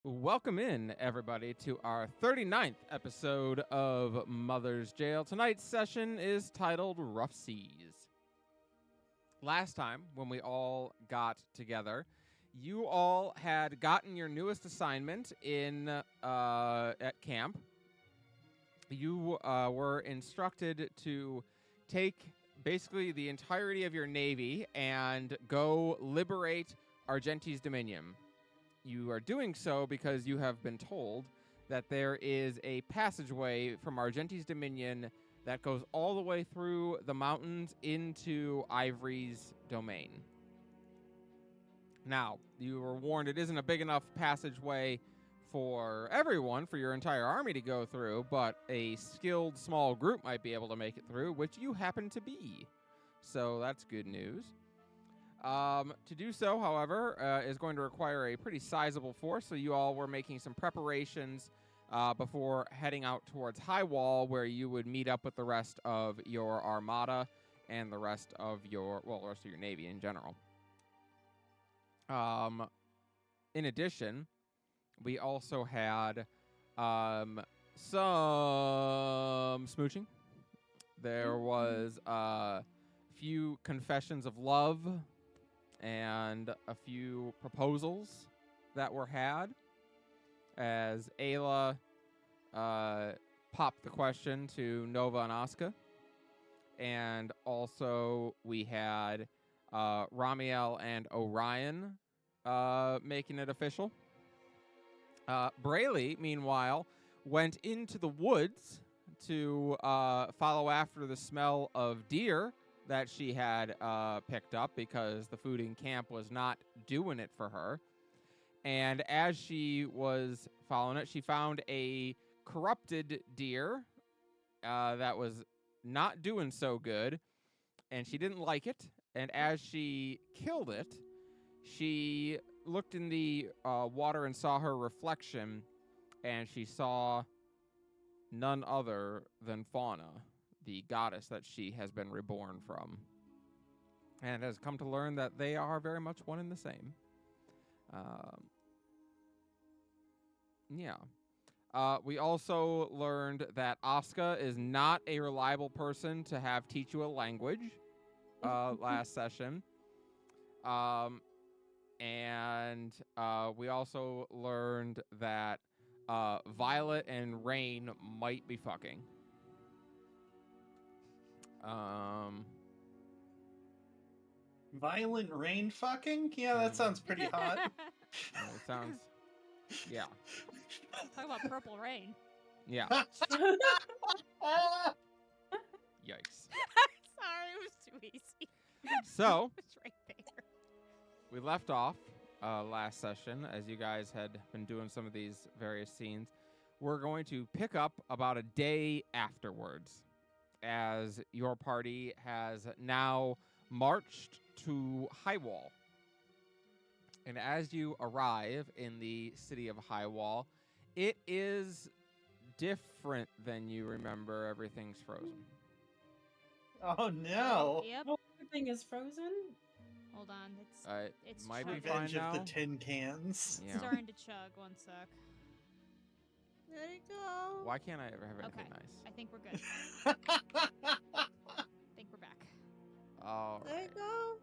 Welcome in, everybody, to our 39th episode of Mother's Jail. Tonight's session is titled Rough Seas. Last time, when we all got together, you all had gotten your newest assignment at camp. You were instructed to take basically the entirety of your navy and go liberate Argenti's Dominion. You are doing so because you have been told that there is a passageway from Argenti's Dominion that goes all the way through the mountains into Ivory's domain. Now, you were warned it isn't a big enough passageway for everyone, for your entire army to go through, but a skilled small group might be able to make it through, which you happen to be. So that's good news. To do so, however, is going to require a pretty sizable force, so you all were making some preparations before heading out towards High Wall, where you would meet up with the rest of your armada and the rest of your navy in general. In addition, we also had some smooching. There was a few confessions of love and a few proposals that were had as Ayla popped the question to Nova and Asuka. And also we had Ramiel and Orion making it official. Brayley, meanwhile, went into the woods to follow after the smell of deer that she had picked up because the food in camp was not doing it for her. And as she was following it, she found a corrupted deer that was not doing so good, and she didn't like it. And as she killed it, she looked in the water and saw her reflection, and she saw none other than Fauna, the goddess that she has been reborn from, and has come to learn that they are very much one and the same. We also learned that Asuka is not a reliable person to have teach you a language last session. And we also learned that Violet and Rain might be fucking. Violent rain fucking? Yeah, that sounds pretty hot. It sounds... Yeah. Talk about purple rain. Yeah. Yikes. Sorry, it was too easy. So, It's right there. we left off last session, as you guys had been doing some of these various scenes. We're going to pick up about a day afterwards, as your party has now marched to High Wall. And as you arrive in the city of High Wall, it is different than you remember. Everything's frozen. Oh no! Yep. Oh, everything is frozen? Hold on. It's Might be chugging. fine Revenge now. of the tin cans. It's Yeah. starting to chug. One sec. There you go. Why can't I ever have anything Okay. nice? I think we're good. I think we're back. All There you right. go.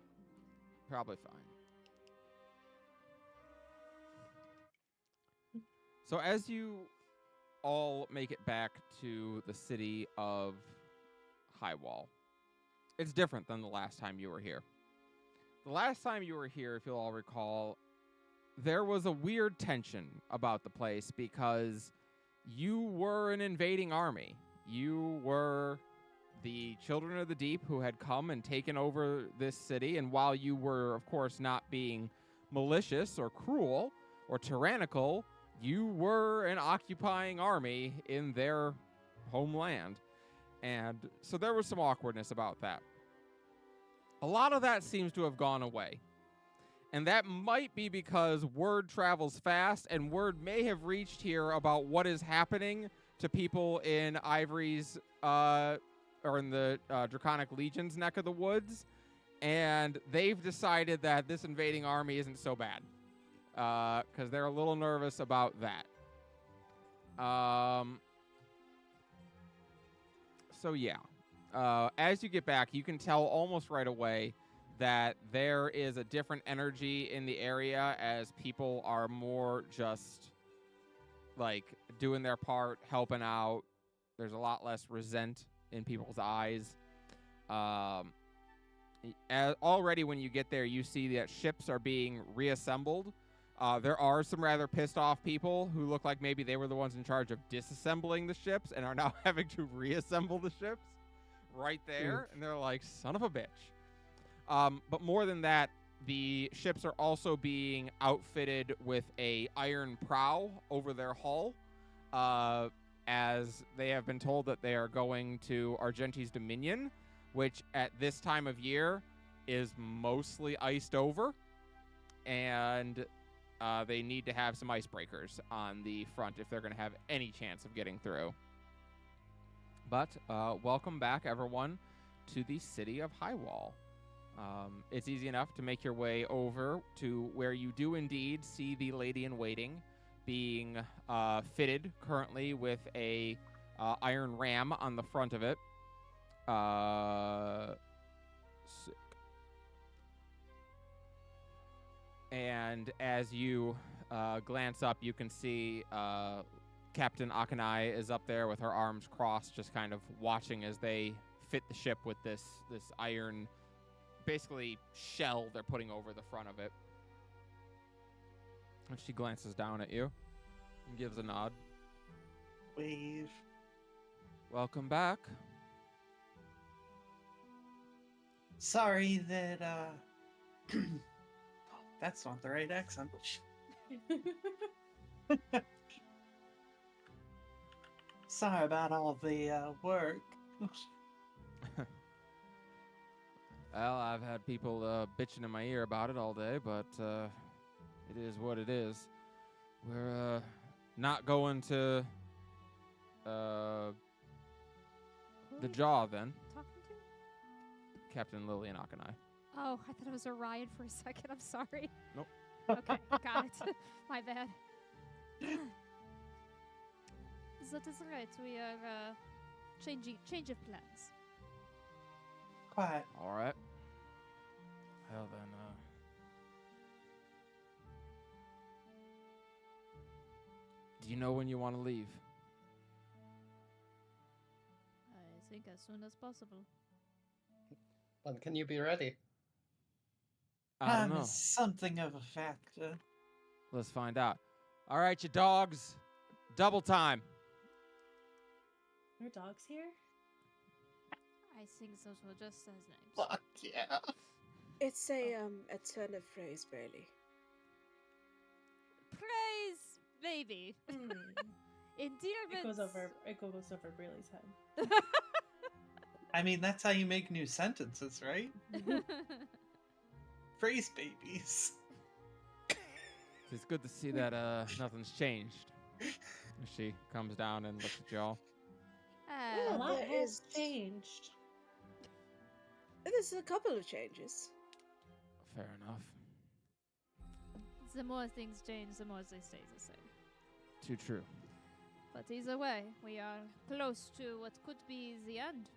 Probably fine. So as you all make it back to the city of High Wall, it's different than the last time you were here. The last time you were here, if you'll all recall, there was a weird tension about the place because you were an invading army. You were the Children of the Deep who had come and taken over this city, and while you were, of course, not being malicious or cruel or tyrannical, you were an occupying army in their homeland. And so there was some awkwardness about that. A lot of that seems to have gone away. And that might be because word travels fast, and word may have reached here about what is happening to people in Ivory's, or in the Draconic Legion's neck of the woods. And they've decided that this invading army isn't so bad. because they're a little nervous about that. So yeah, as you get back, you can tell almost right away that there is a different energy in the area as people are more just like doing their part, helping out. There's a lot less resent in people's eyes. Already when you get there, you see that ships are being reassembled. There are some rather pissed off people who look like maybe they were the ones in charge of disassembling the ships and are now having to reassemble the ships right there. And they're like, son of a bitch. But more than that, the ships are also being outfitted with a iron prow over their hull, as they have been told that they are going to Argenti's Dominion, which at this time of year is mostly iced over, and they need to have some icebreakers on the front if they're going to have any chance of getting through. But welcome back, everyone, to the city of Highwall. It's easy enough to make your way over to where you do indeed see the Lady-in-Waiting being fitted currently with a iron ram on the front of it. Sick. And as you glance up, you can see Captain Akanai is up there with her arms crossed, just kind of watching as they fit the ship with this iron, basically shell they're putting over the front of it. And she glances down at you and gives a nod. Wave. Welcome back. Sorry that, that's not the right accent. Sorry about all the, work. Well, I've had people bitching in my ear about it all day, but it is what it is. We're not going to the Jaw then. Talking to? Captain Lillian Akanai. Oh, I thought it was Orion for a second. I'm sorry. Nope. Okay, got it. My bad. That is right. We are change of plans. Quiet. All right. Well then, do you know when you want to leave? I think as soon as possible. When can you be ready? I don't Time know. is something of a factor. Let's find out. All right, you dogs. Double time. Are dogs here? I think those were just as names. Fuck yeah. It's a turn of phrase, Bailey. Praise, baby. Endearment. It goes over Brayley's head. I mean, that's how you make new sentences, right? Phrase babies. It's good to see that nothing's changed. She comes down and looks at y'all. A Well, lot there has is- changed. There's a couple of changes. Fair enough. The more things change, the more they stay the same. Too true. But either way, we are close to what could be the end.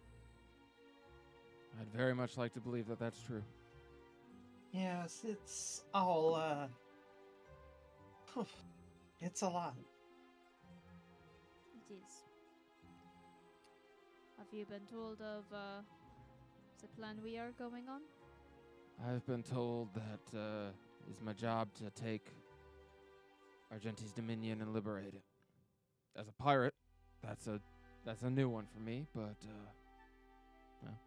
I'd very much like to believe that that's true. Yes, it's all, it's a lot. It is. Have you been told of the plan we are going on? I've been told that it's my job to take Argenti's Dominion and liberate it. As a pirate, that's a new one for me, but well,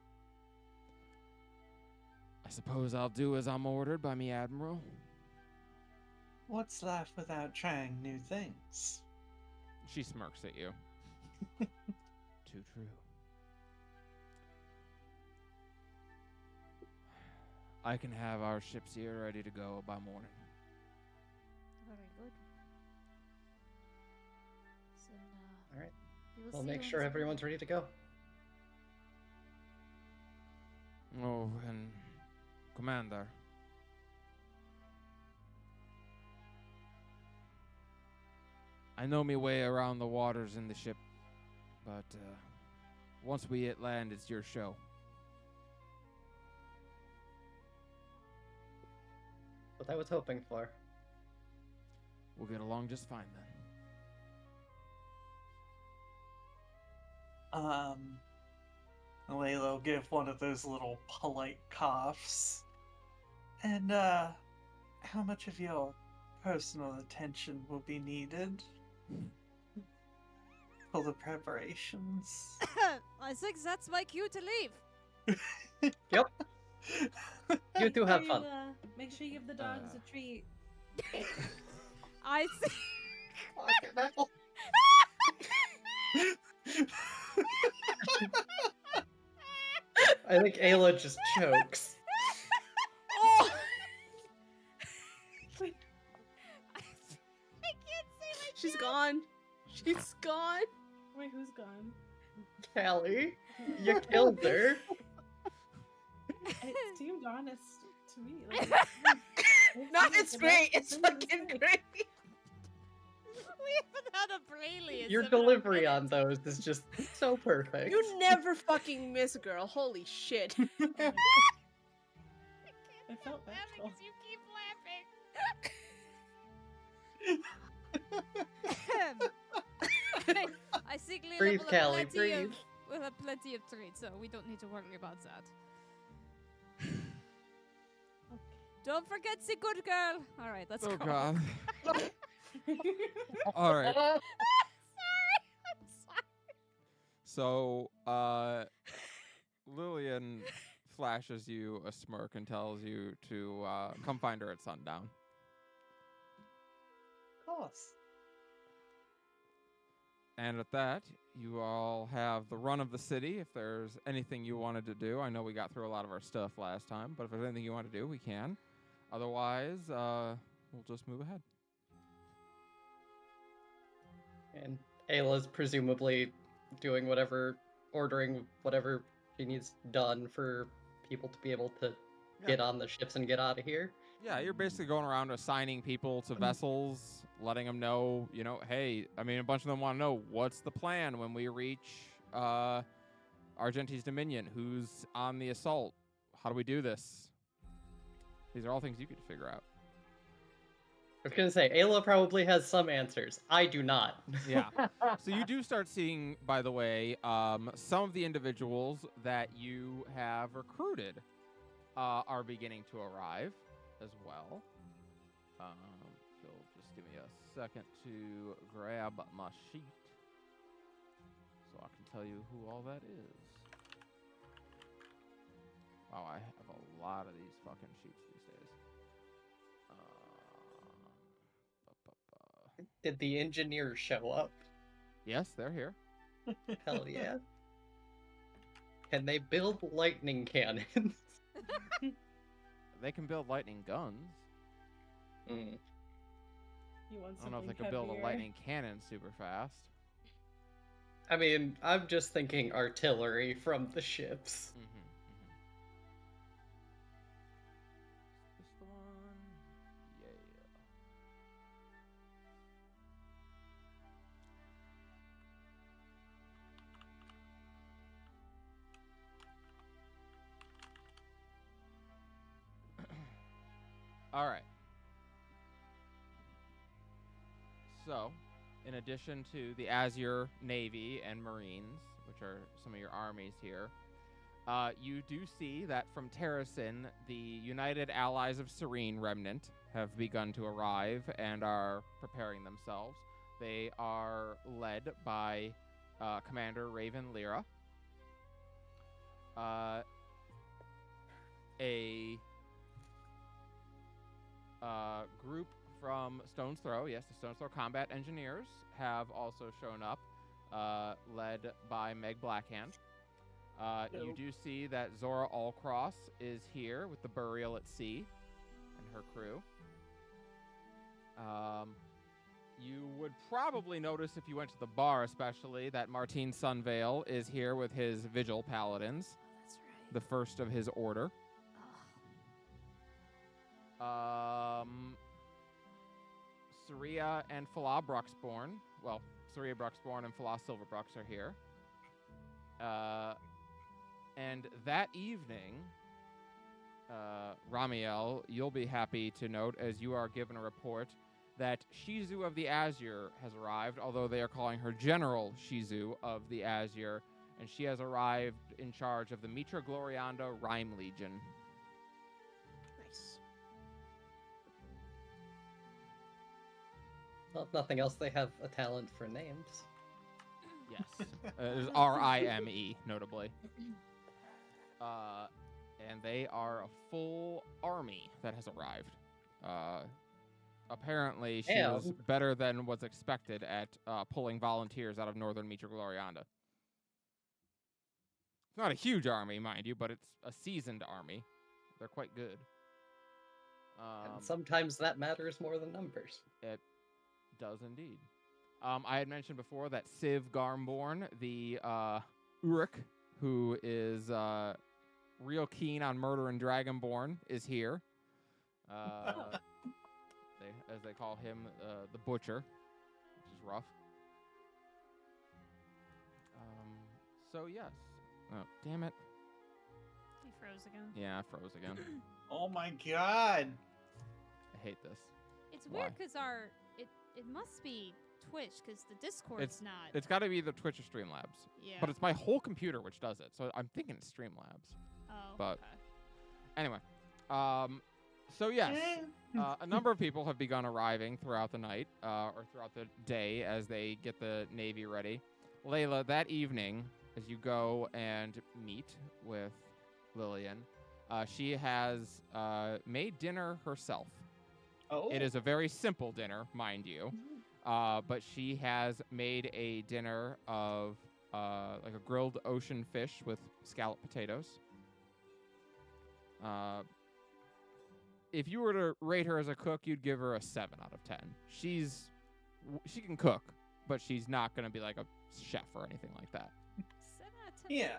I suppose I'll do as I'm ordered by me admiral. What's life without trying new things? She smirks at you. Too true. I can have our ships here ready to go by morning. Very good. So, All right. we will We'll see make you sure in the everyone's ready to go. Oh, and Commander, I know me way around the waters in the ship, but once we hit land, it's your show. What I was hoping for. We'll get along just fine then. Layla will give one of those little polite coughs. And, how much of your personal attention will be needed for the preparations? I think that's my cue to leave. Yep. You two have Make fun. sure make sure you give the dogs a treat. I think. I think Ayla just chokes. Oh! I can't say my She's gone. She's gone. Wait, who's gone? Callie, you killed her. It seemed honest to me. Like, No, it's great. It's fucking great. We haven't had a Brayley in Your 7 delivery on minutes. those is just so perfect. You never fucking miss, girl. Holy shit. It felt Laughing natural. 'cause you keep laughing. I think Lila Breathe, will have Callie, plenty breathe. we'll have plenty of treats, so we don't need to worry about that. Don't forget the good girl. All right, let's Oh go. God. All right. Sorry, I'm sorry. So, Lillian flashes you a smirk and tells you to come find her at sundown. Of course. And at that, you all have the run of the city. If there's anything you wanted to do, I know we got through a lot of our stuff last time, but if there's anything you want to do, we can. Otherwise, we'll just move ahead. And Ayla's presumably doing ordering whatever she needs done for people to be able to get on the ships and get out of here. Yeah, you're basically going around assigning people to vessels, letting them know, hey, I mean, a bunch of them want to know, what's the plan when we reach Argenti's Dominion? Who's on the assault? How do we do this? These are all things you could figure out. I was gonna say, Ayla probably has some answers. I do not. Yeah. So you do start seeing, by the way, some of the individuals that you have recruited are beginning to arrive as well. If you'll just give me a second to grab my sheet so I can tell you who all that is. Wow, I have a lot of these fucking sheets these days. Did the engineers show up? Yes, they're here. Hell yeah. Can they build lightning cannons? They can build lightning guns. Mm. You want I don't know if they something can build a heavier. lightning cannon super fast. I mean, I'm just thinking artillery from the ships. This the one? Yeah. All right. So, in addition to the Azure Navy and Marines, which are some of your armies here, you do see that from Terracin, the United Allies of Serene Remnant have begun to arrive and are preparing themselves. They are led by Commander Raven Lyra. A group from Stone's Throw, yes, the Stone's Throw Combat Engineers have also shown up, led by Meg Blackhand. You do see that Zora Allcross is here with the Burial at Sea and her crew. You would probably notice if you went to the bar especially that Martine Sunvale is here with his Vigil Paladins, That's right. the first of his order. Saria and Falah Bruxborn. Well, Saria Bruxborn and Falah Silverbrux are here. And that evening, Ramiel, you'll be happy to note, as you are given a report, that Shizu of the Azure has arrived, although they are calling her General Shizu of the Azure, and she has arrived in charge of the Mitra Glorianda Rhyme Legion. Nice. Well, if nothing else, they have a talent for names. Yes. There's R-I-M-E, notably. And they are a full army that has arrived. Apparently, she was Damn. better than was expected at pulling volunteers out of northern Mitra Glorianda. It's not a huge army, mind you, but it's a seasoned army. They're quite good. And sometimes that matters more than numbers. It does indeed. I had mentioned before that Civ Garmborn, the Uruk, who is real keen on murder and Dragonborn, is here. As they call him, the Butcher, which is rough. So yes. Oh, damn it. He froze again. Yeah, I froze again. Oh my god. I hate this. It's Why? weird because it must be Twitch because the Discord's not. It's got to be the Twitch or Streamlabs. Yeah. But it's my whole computer which does it, so I'm thinking it's Streamlabs. Oh. but- Okay. Anyway, so yes, a number of people have begun arriving throughout the night or throughout the day as they get the Navy ready. Layla, that evening, as you go and meet with Lillian, she has made dinner herself. Oh. It is a very simple dinner, mind you, but she has made a dinner of like a grilled ocean fish with scalloped potatoes. If you were to rate her as a cook, you'd give her a 7 out of 10. She can cook, but she's not going to be like a chef or anything like that. 7 out of 10. Yeah.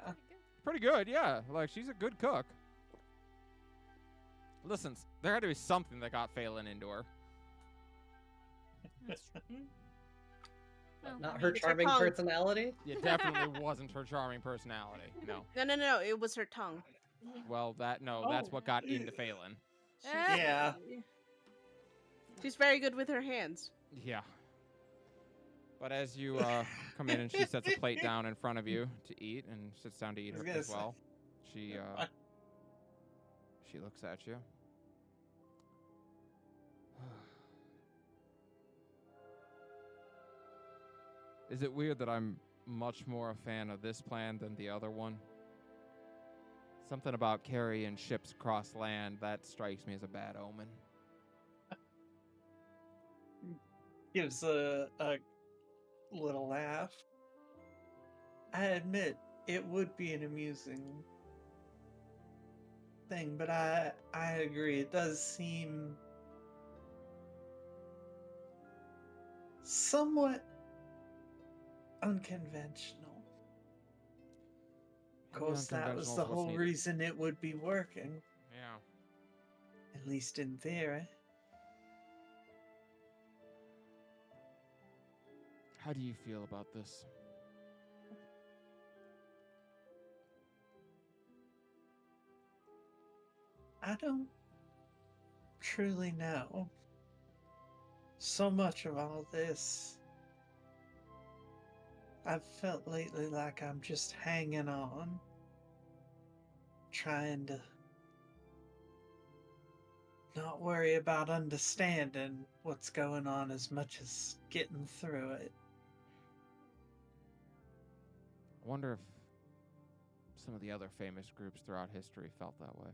Pretty good, yeah. Like, she's a good cook. Listen, there had to be something that got Phelan into her. That's true. Well, Not I her mean, it's her charming tongue. personality. It definitely wasn't her charming personality. No. No. It was her tongue. Well, that's what got into Phelan. Yeah. She's very good with her hands. Yeah. But as you come in and she sets a plate down in front of you to eat and sits down to eat I was her gonna as say- well, she looks at you. Is it weird that I'm much more a fan of this plan than the other one? Something about carrying ships across land, that strikes me as a bad omen. Gives a little laugh. I admit it would be an amusing thing, but I agree. It does seem somewhat unconventional. Of Maybe course, that was unconventional the is what's whole needed. reason it would be working, Yeah. at least in theory. How do you feel about this? I don't truly know. So much of all this, I've felt lately like I'm just hanging on, trying to not worry about understanding what's going on as much as getting through it. I wonder if some of the other famous groups throughout history felt that way.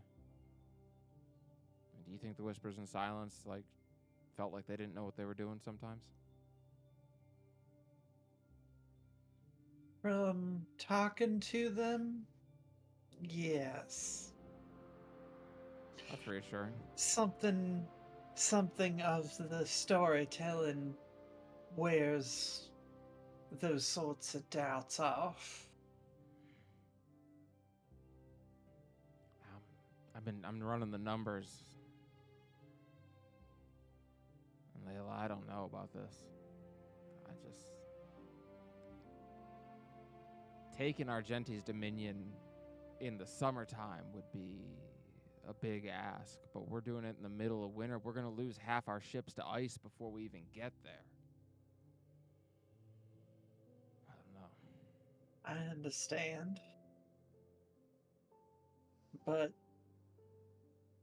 Do you think the Whispers in Silence felt like they didn't know what they were doing sometimes? From talking to them, yes. That's reassuring. Something of the storytelling wears those sorts of doubts off. I'm running the numbers. Layla, I don't know about this. I just... Taking Argenti's dominion in the summertime would be a big ask, but we're doing it in the middle of winter. We're going to lose half our ships to ice before we even get there. I don't know. I understand. But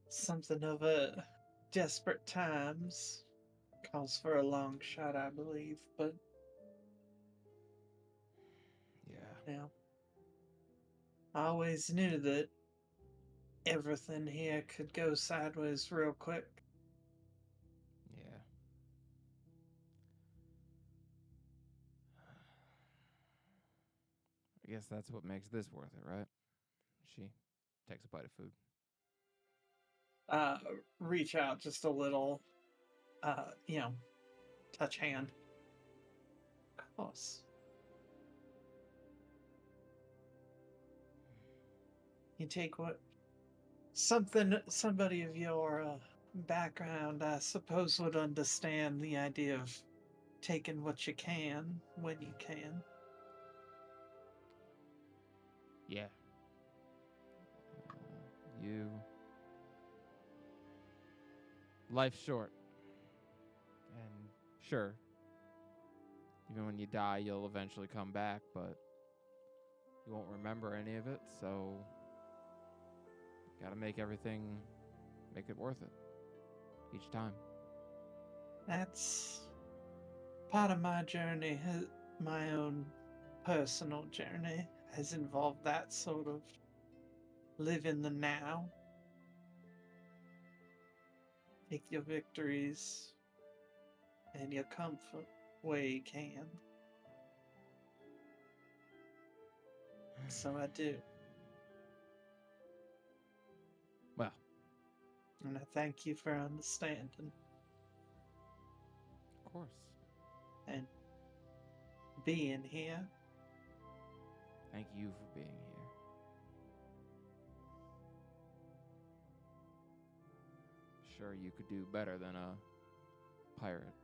something of a desperate times calls for a long shot, I believe. But, Yeah. I always knew that everything here could go sideways real quick. Yeah. I guess that's what makes this worth it, right? She takes a bite of food. Reach out just a little, touch hand. Of course. You take what somebody of your background, I suppose, would understand the idea of taking what you can when you can. Yeah. You... Life's short. And sure, even when you die, you'll eventually come back, but you won't remember any of it, so gotta make it worth it each time. That's part of my journey. My own personal journey has involved that sort of live in the now. Take your victories and your comfort where you can. So I do. Well, And I thank you for understanding of course. and being here. Thank you for being here. Sure, you could do better than a pirate.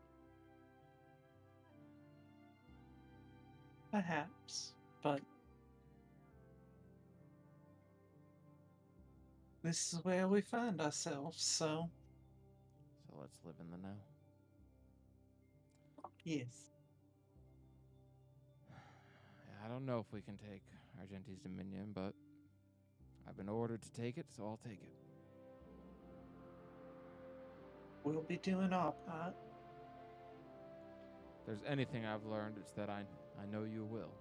Perhaps, but this is where we find ourselves, so So let's live in the now. yes. I don't know if we can take Argenti's dominion, but I've been ordered to take it, so I'll take it. We'll be doing our part. If there's anything I've learned, it's that I know you will.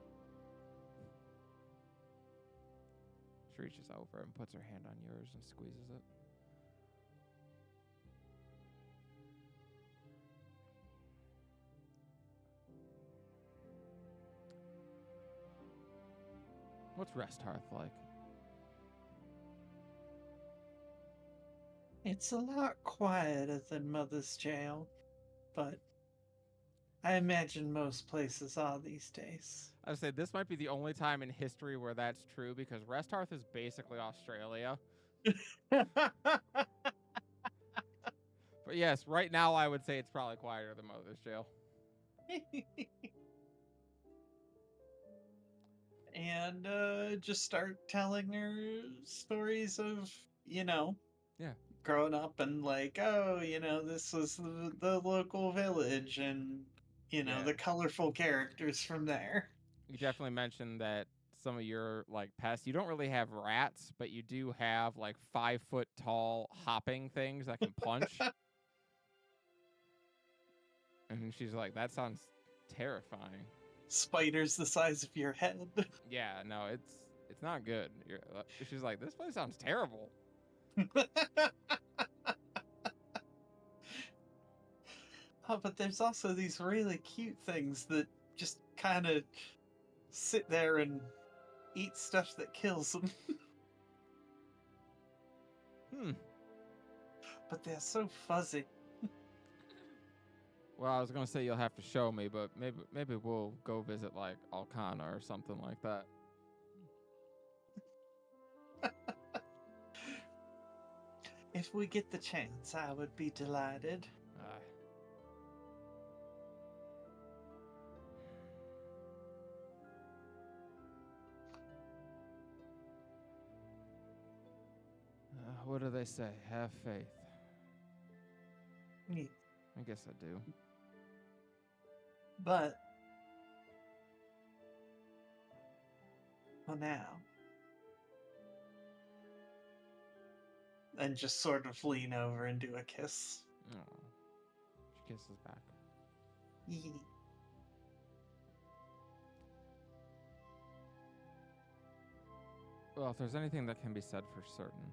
She reaches over and puts her hand on yours and squeezes it. What's Rest Hearth like? It's a lot quieter than Mother's Jail, but I imagine most places are these days. I would say this might be the only time in history where that's true, because Rest Hearth is basically Australia. But yes, right now I would say it's probably quieter than Mother's Jail. And just start telling her stories of, Yeah. growing up and like, oh, this was the local village and, Yeah. the colorful characters from there. You definitely mentioned that some of your pests, you don't really have rats, but you do have 5-foot tall hopping things that can punch. And she's like, that sounds terrifying. Spiders the size of your head. Yeah, no, it's not good. She's like, this place sounds terrible. Oh, but there's also these really cute things that just kind of sit there and eat stuff that kills them. But they're so fuzzy. Well, I was gonna say you'll have to show me, but maybe we'll go visit Alcana or something like that. If we get the chance, I would be delighted. what do they say? Have faith. Yeah. I guess I do. But for now, and just sort of lean over and do a kiss. Oh. She kisses back. Yee. Well, if there's anything that can be said for certain,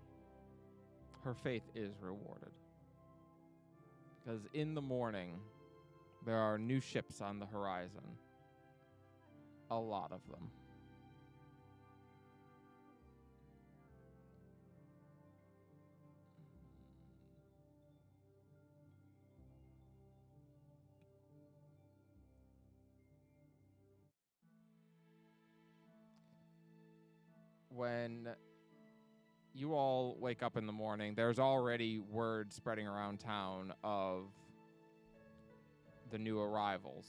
her faith is rewarded. Because in the morning, there are new ships on the horizon. A lot of them. When you all wake up in the morning, there's already word spreading around town of the new arrivals.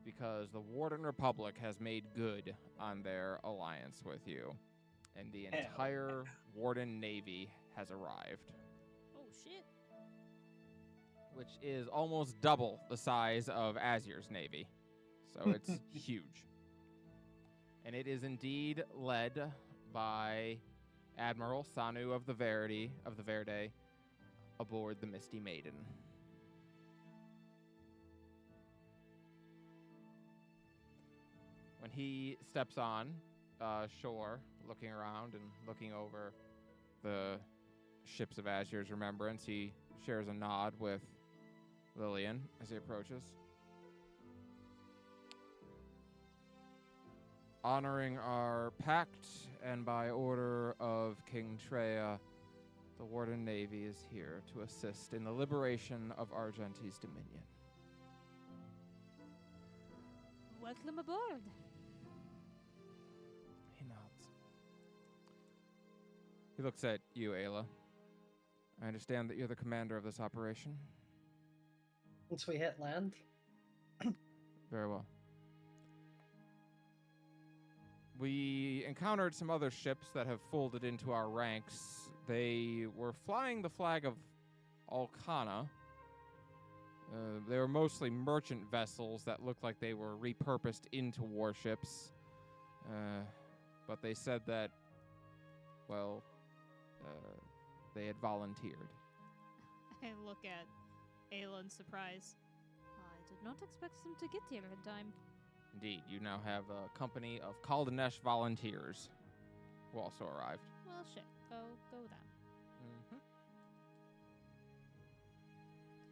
Because the Warden Republic has made good on their alliance with you. And the Hell entire Warden Navy has arrived. Oh shit. Which is almost double the size of Azir's Navy. So it's huge. And it is indeed led by Admiral Sanu of the Verde aboard the Misty Maiden. When he steps on shore, looking around and looking over the ships of Azir's Remembrance, he shares a nod with Lillian as he approaches. Honoring our pact, and by order of King Treya, the Warden Navy is here to assist in the liberation of Argenti's dominion. Welcome aboard. He nods. He looks at you, Ayla. I understand that you're the commander of this operation. Once we hit land, Very well. We encountered some other ships that have folded into our ranks. They were flying the flag of Alcana. They were mostly merchant vessels that looked like they were repurposed into warships. But they said that, well, they had volunteered. I look at Ayla in surprise. I did not expect them to get here in time. Indeed, you now have a company of Kaldanesh volunteers who also arrived. Well, shit. Go then. Mm-hmm.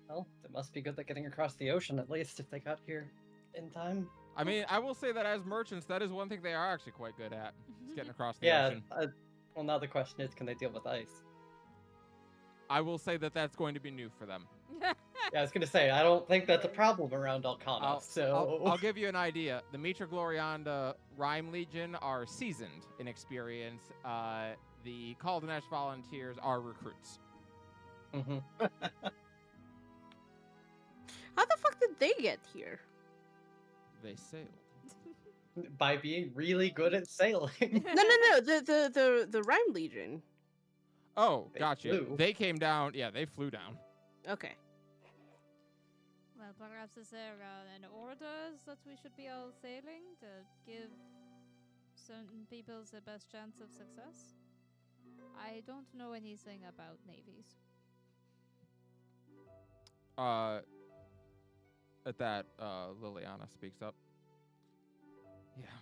well, it must be good that getting across the ocean at least if they got here in time. I mean, I will say that as merchants, that is one thing they are actually quite good at. Is getting across the Yeah. ocean. Well, now the question is, can they deal with ice? I will say that that's going to be new for them. Yeah, I was gonna say I don't think that's a problem around Alcana. I'll give you an idea. The Mitra Glorianda Rhyme Legion are seasoned in experience. The Kaldanesh volunteers are recruits. Mhm. How the fuck did they get here? They sailed. By being really good at sailing. No. The Rhyme Legion. Oh, They gotcha. flew. They came down. Yeah, they flew down. Okay. Well, perhaps is there an orders that we should be all sailing to give certain people the best chance of success? I don't know anything about navies. At that, Liliana speaks up. Yeah.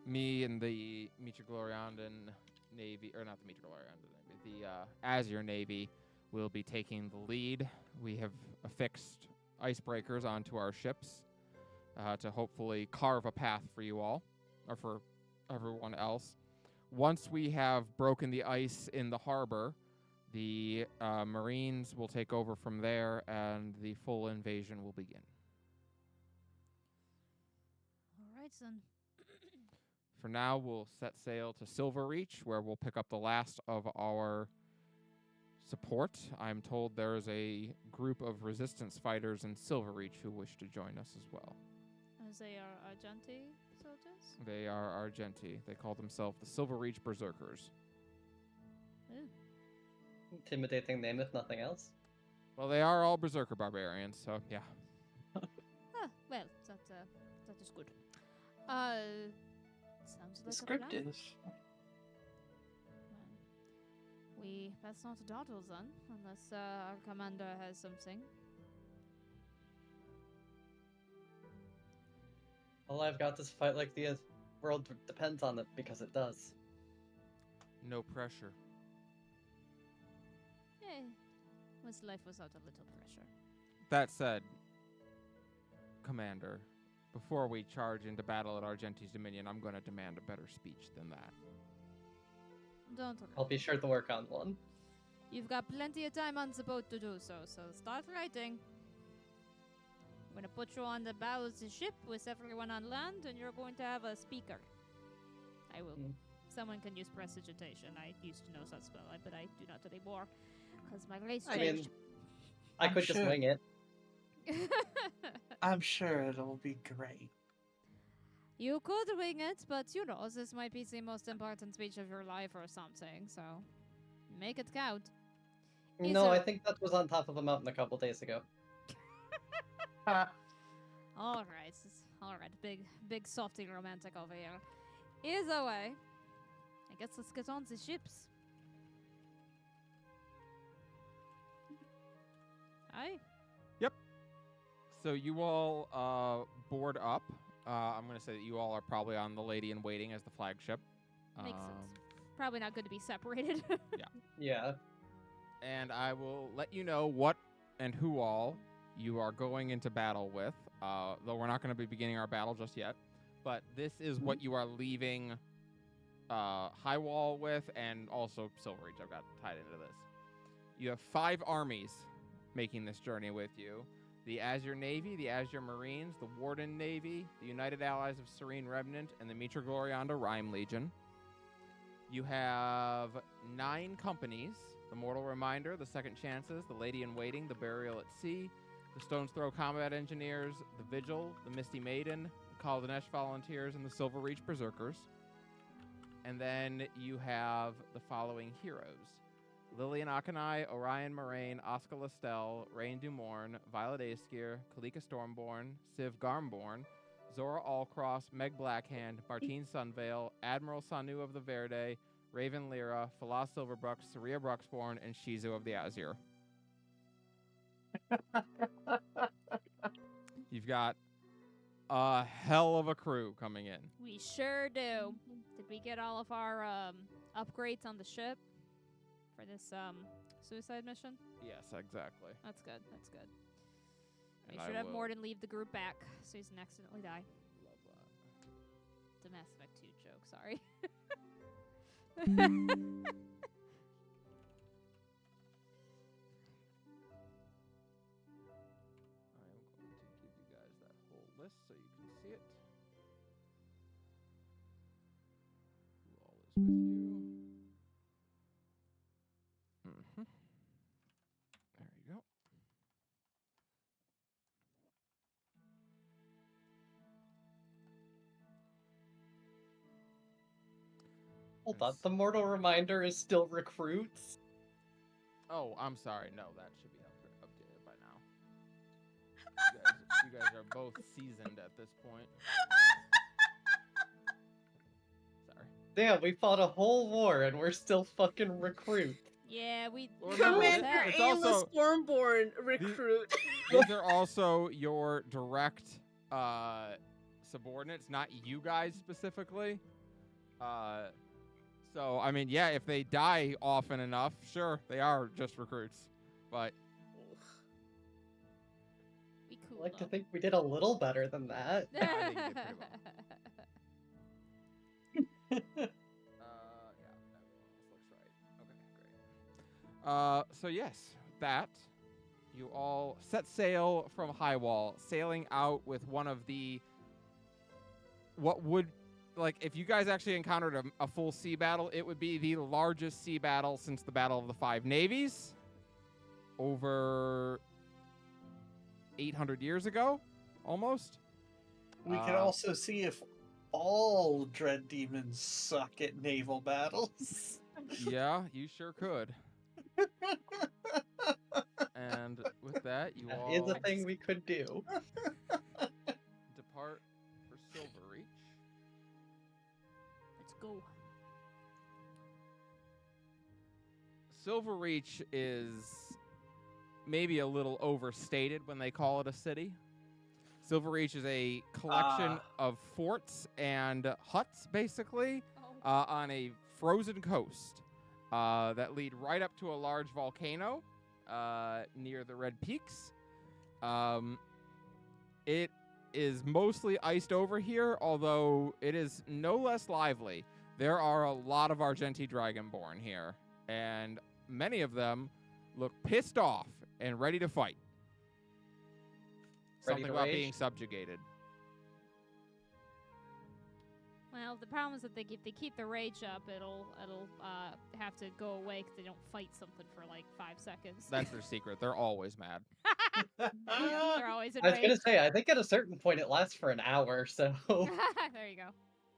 Me and the Mitra Gloriandan Navy, or not the Mitra Gloriandan Navy, the Azir Navy will be taking the lead. We have affixed icebreakers onto our ships to hopefully carve a path for you all, or for everyone else. Once we have broken the ice in the harbor, the Marines will take over from there, and the full invasion will begin. All right, then. For now, we'll set sail to Silverreach, where we'll pick up the last of our support. I'm told there's a group of resistance fighters in Silverreach who wish to join us as well. They are Argenti soldiers? They are Argenti. They call themselves the Silverreach Berserkers. Ooh. Intimidating name, if nothing else. Well, they are all berserker barbarians, so yeah. Ah, well, that is good. Sounds like a plan. Descriptive. Well, we best not dawdle then, unless our commander has something. All I've got is fight like the world depends on it, because it does. No pressure. Eh, what's life without a little pressure? That said, Commander, before we charge into battle at Argenti's Dominion, I'm going to demand a better speech than that. Don't worry. I'll be sure to work on one. You've got plenty of time on the boat to do so, so start writing. I'm gonna put you on the bow of the ship with everyone on land, and you're going to have a speaker. I will. Mm. Someone can use prestidigitation. I used to know such spell, but I do not anymore, because my race I mean, changed. I I'm could just sure- wing it. I'm sure it'll be great. You could wing it, but you know, this might be the most important speech of your life or something, so make it count. Is No, there- I think that was on top of a mountain a couple days ago. All right, big softy romantic over here. Either way, I guess let's get on the ships. Aye. So you all board up. I'm going to say that you all are probably on the Lady in Waiting as the flagship. Makes sense. Probably not good to be separated. Yeah. And I will let you know what and who all you are going into battle with, though we're not going to be beginning our battle just yet. But this is what you are leaving High Wall with, and also Silver Reach I've got tied into this. You have 5 armies making this journey with you. The Azure Navy, the Azure Marines, the Warden Navy, the United Allies of Serene Remnant, and the Mitra Glorianda Rhyme Legion. You have 9 companies: the Mortal Reminder, the Second Chances, the Lady in Waiting, the Burial at Sea, the Stone's Throw Combat Engineers, the Vigil, the Misty Maiden, the Kaldanesh Volunteers, and the Silver Reach Berserkers. And then you have the following heroes: Lillian Akanai, Orion Moraine, Oscar Lastel, Rain Dumorn, Violet Aeskir, Kalika Stormborn, Civ Garmborn, Zora Allcross, Meg Blackhand, Martine Sunvale, Admiral Sanu of the Verde, Raven Lyra, Falas Silverbruck, Saria Bruxborn, and Shizu of the Azure. You've got a hell of a crew coming in. We sure do. Did we get all of our upgrades on the ship for this suicide mission? Yes, exactly. That's good. That's good. We And I should have will- Morden leave the group back so he doesn't accidentally die. Love that. It's a Mass Effect 2 joke, sorry. I am going to give you guys that whole list so you can see it. Who all is with you? There you go. Hold on, the Mortal Reminder is still recruits? Oh, I'm sorry. No, that should be updated by now. You guys are both seasoned at this point. Sorry. Damn, we fought a whole war and we're still fucking recruits. Yeah, we. Well, no, Commander it's Ayla also- Stormborn recruit. These are also your direct subordinates, not you guys specifically. So, I mean, yeah, if they die often enough, sure, they are just recruits. But We cool I like to though. think we did a little better than that. I think you did pretty yeah, everyone else looks right. Okay, great. So yes, that you all set sail from High Wall, sailing out with one of the what would like if you guys actually encountered a full sea battle, it would be the largest sea battle since the Battle of the Five Navies over 800 years ago, almost. We can also see if all dread demons suck at naval battles. Yeah, you sure could. And with that, you That all is a thing we could do. depart for Silverreach. Let's go. Silverreach is maybe a little overstated when they call it a city. Silverreach is a collection of forts and huts, basically, on a frozen coast that lead right up to a large volcano near the Red Peaks. It is mostly iced over here, although it is no less lively. There are a lot of Argenti Dragonborn here, and many of them look pissed off and ready to fight. Ready Something to about rage? being subjugated. Well, the problem is that if they keep the rage up, it'll have to go away because they don't fight something for like 5 seconds. That's their secret. They're always mad. They're always I was gonna enraged. say, I think at a certain point it lasts for an hour, so There you go.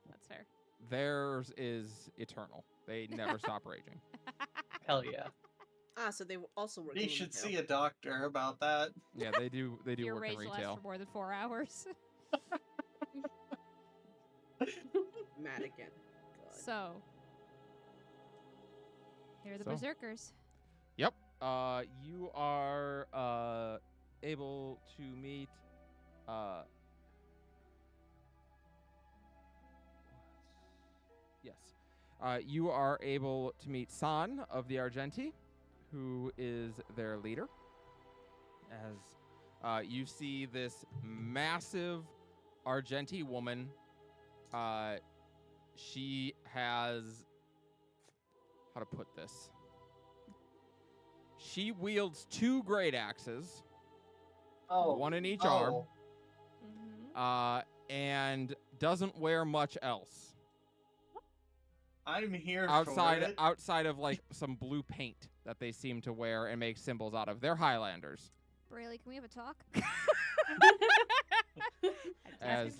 That's fair. Theirs is eternal. They never stop raging. hell yeah. So they also work. We should see a doctor about that. Yeah, they do. They do Your work in rage lasts retail. for more than 4 hours. Mad again. God. So, here are the So. berserkers. Yep. You are able to meet. Yes. You are able to meet San of the Argenti, who is their leader. As you see this massive Argenti woman, she has, how to put this? She wields 2 great axes, one in each arm, Mm-hmm. and doesn't wear much else I'm here for it. outside of like some blue paint that they seem to wear and make symbols out of. They're Highlanders. Brayley, can we have a talk? As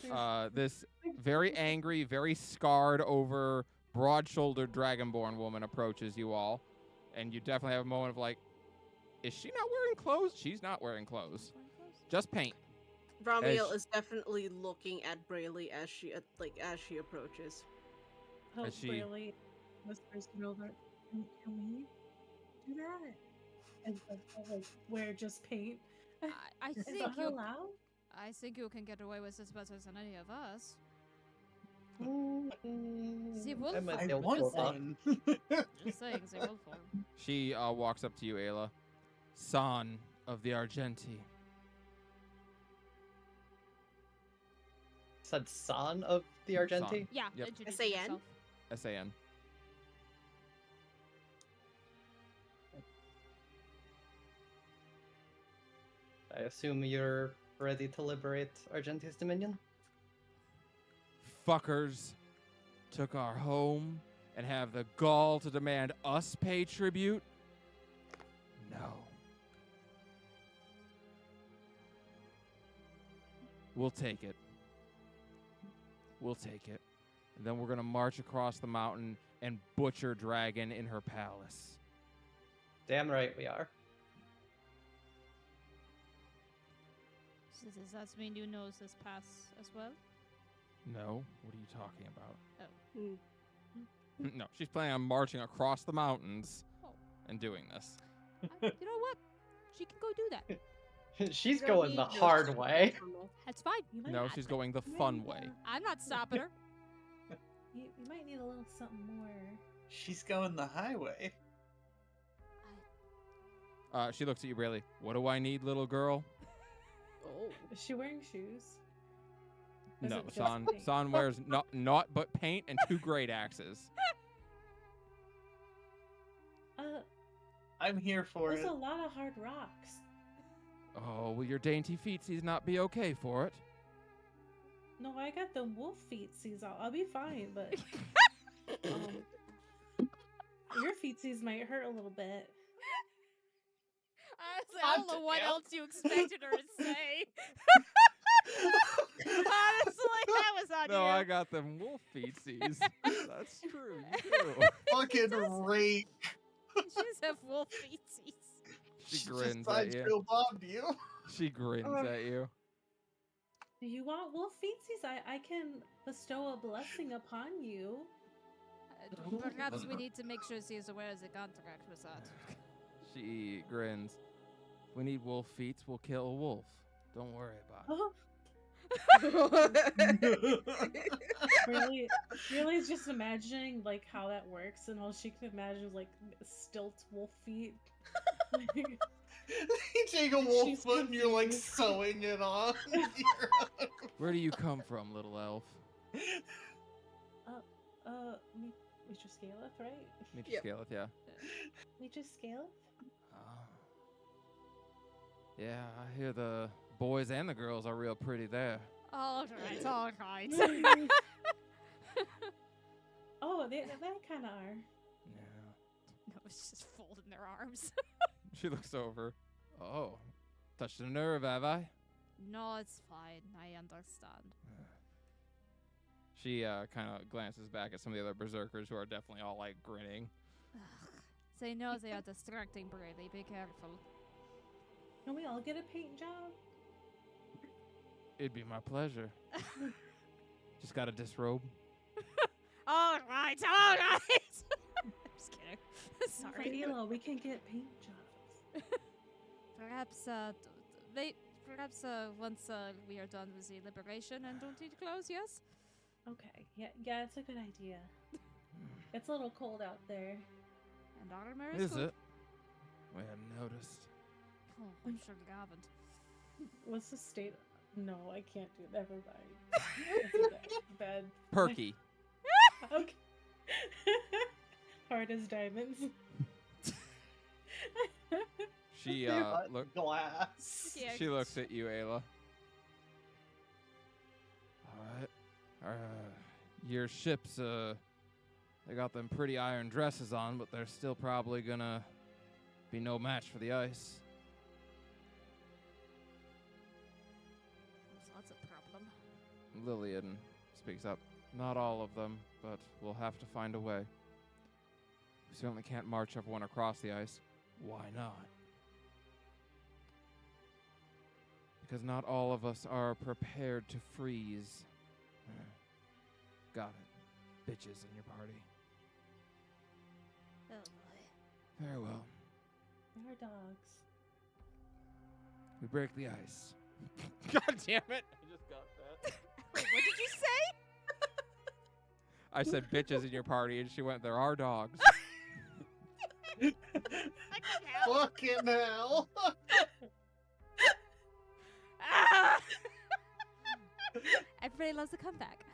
this very angry, very scarred over, broad-shouldered dragonborn woman approaches you all, and you definitely have a moment of like, is she not wearing clothes? She's not wearing clothes. Just paint. Ramiel as- is definitely looking at Brayley as she approaches. Oh, As she- really? Whispers to Mildred, can we do that? And like wear just paint? I Is think that you. allowed? I think you can get away with this better than any of us. The wolf I might form. be I able to want pull it off. one. Just saying, the wolf form. She walks up to you, Ayla. San of the Argenti. Said San of the Argenti? Yeah, Yep. introduce SAN? yourself. S-A-N. I assume you're ready to liberate Argenti's dominion? Fuckers took our home and have the gall to demand us pay tribute? No. We'll take it. We'll take it. And then we're going to march across the mountain and butcher Dragon in her palace. Damn right we are. So does that mean you know this pass as well? No? What are you talking about? Hmm. No, she's planning on marching across the mountains Oh. and doing this. You know what? She can go do that. She's You don't going need the no hard super way. tunnel. That's fine. You might No, not- she's going the you might fun need way. I'm not stopping her. You might need a little something more. She's going the highway. She looks at you, Brayley. What do I need, little girl? Oh. Is she wearing shoes? Is No, it just San, paint? San wears naught but paint and 2 great axes. I'm here for There's it. a lot of hard rocks. Oh, will your dainty feetsies not be okay for it? No, I got the wolf feetsies. I'll be fine, but your feetsies might hurt a little bit. Honestly, I don't know what Damn. else you expected her to say. Honestly, that was on No, you. I got them wolf feetsies. That's true. You do. Fucking rape. She's have wolf feetsies. She She grins just at you. sideshow bombed you. She grins at you. Do you want wolf feetsies? I can bestow a blessing upon you. Perhaps we need to make sure she is aware of the contract with that. She grins. If we need wolf feets, we'll kill a wolf. Don't worry about it. Really is just imagining like how that works, and all she can imagine is like stilt wolf feet. You take a wolf She's foot and you're like confused. sewing it on. Where do you come from, little elf? Mr. Scaleth, right? Meet Yep. Scaleth, yeah. Mr. Scaleth? Oh. Yeah, I hear the boys and the girls are real pretty there. All right, all right. Oh, they kind of are. Yeah. No, it's just folding their arms. She looks over. Oh, touched a nerve, have I? No, it's fine. I understand. She kind of glances back at some of the other berserkers who are definitely all like grinning. Ugh. They know they are distracting Brady. Be careful. Can we all get a paint job? It'd be my pleasure. Just gotta disrobe. All right, all right. Just kidding. Sorry. Elo, we can get paint jobs. Perhaps, perhaps once we are done with the liberation and don't need clothes, yes? Okay, yeah, it's a good idea. It's a little cold out there. And armor Is good. it? We hadn't noticed. Oh, I'm sure you haven't. What's the state? No, I can't do. Never mind. That's a bad. Perky. Okay. Hard as diamonds. She look. Glass. Yeah. She looks at you, Ayla. All right. Your ships, they got them pretty iron dresses on, but they're still probably gonna be no match for the ice. So that's a problem. Lillian speaks up. Not all of them, but we'll have to find a way. We certainly can't march everyone across the ice. Why not? Because not all of us are prepared to freeze. Got it. Bitches in your party. Oh boy. Very well. They're dogs. We break the ice. God damn it! I just got that. Wait, what did you say? I said bitches in your party, and she went, there are dogs. I can help. Fucking hell. Ah! Everybody loves a comeback.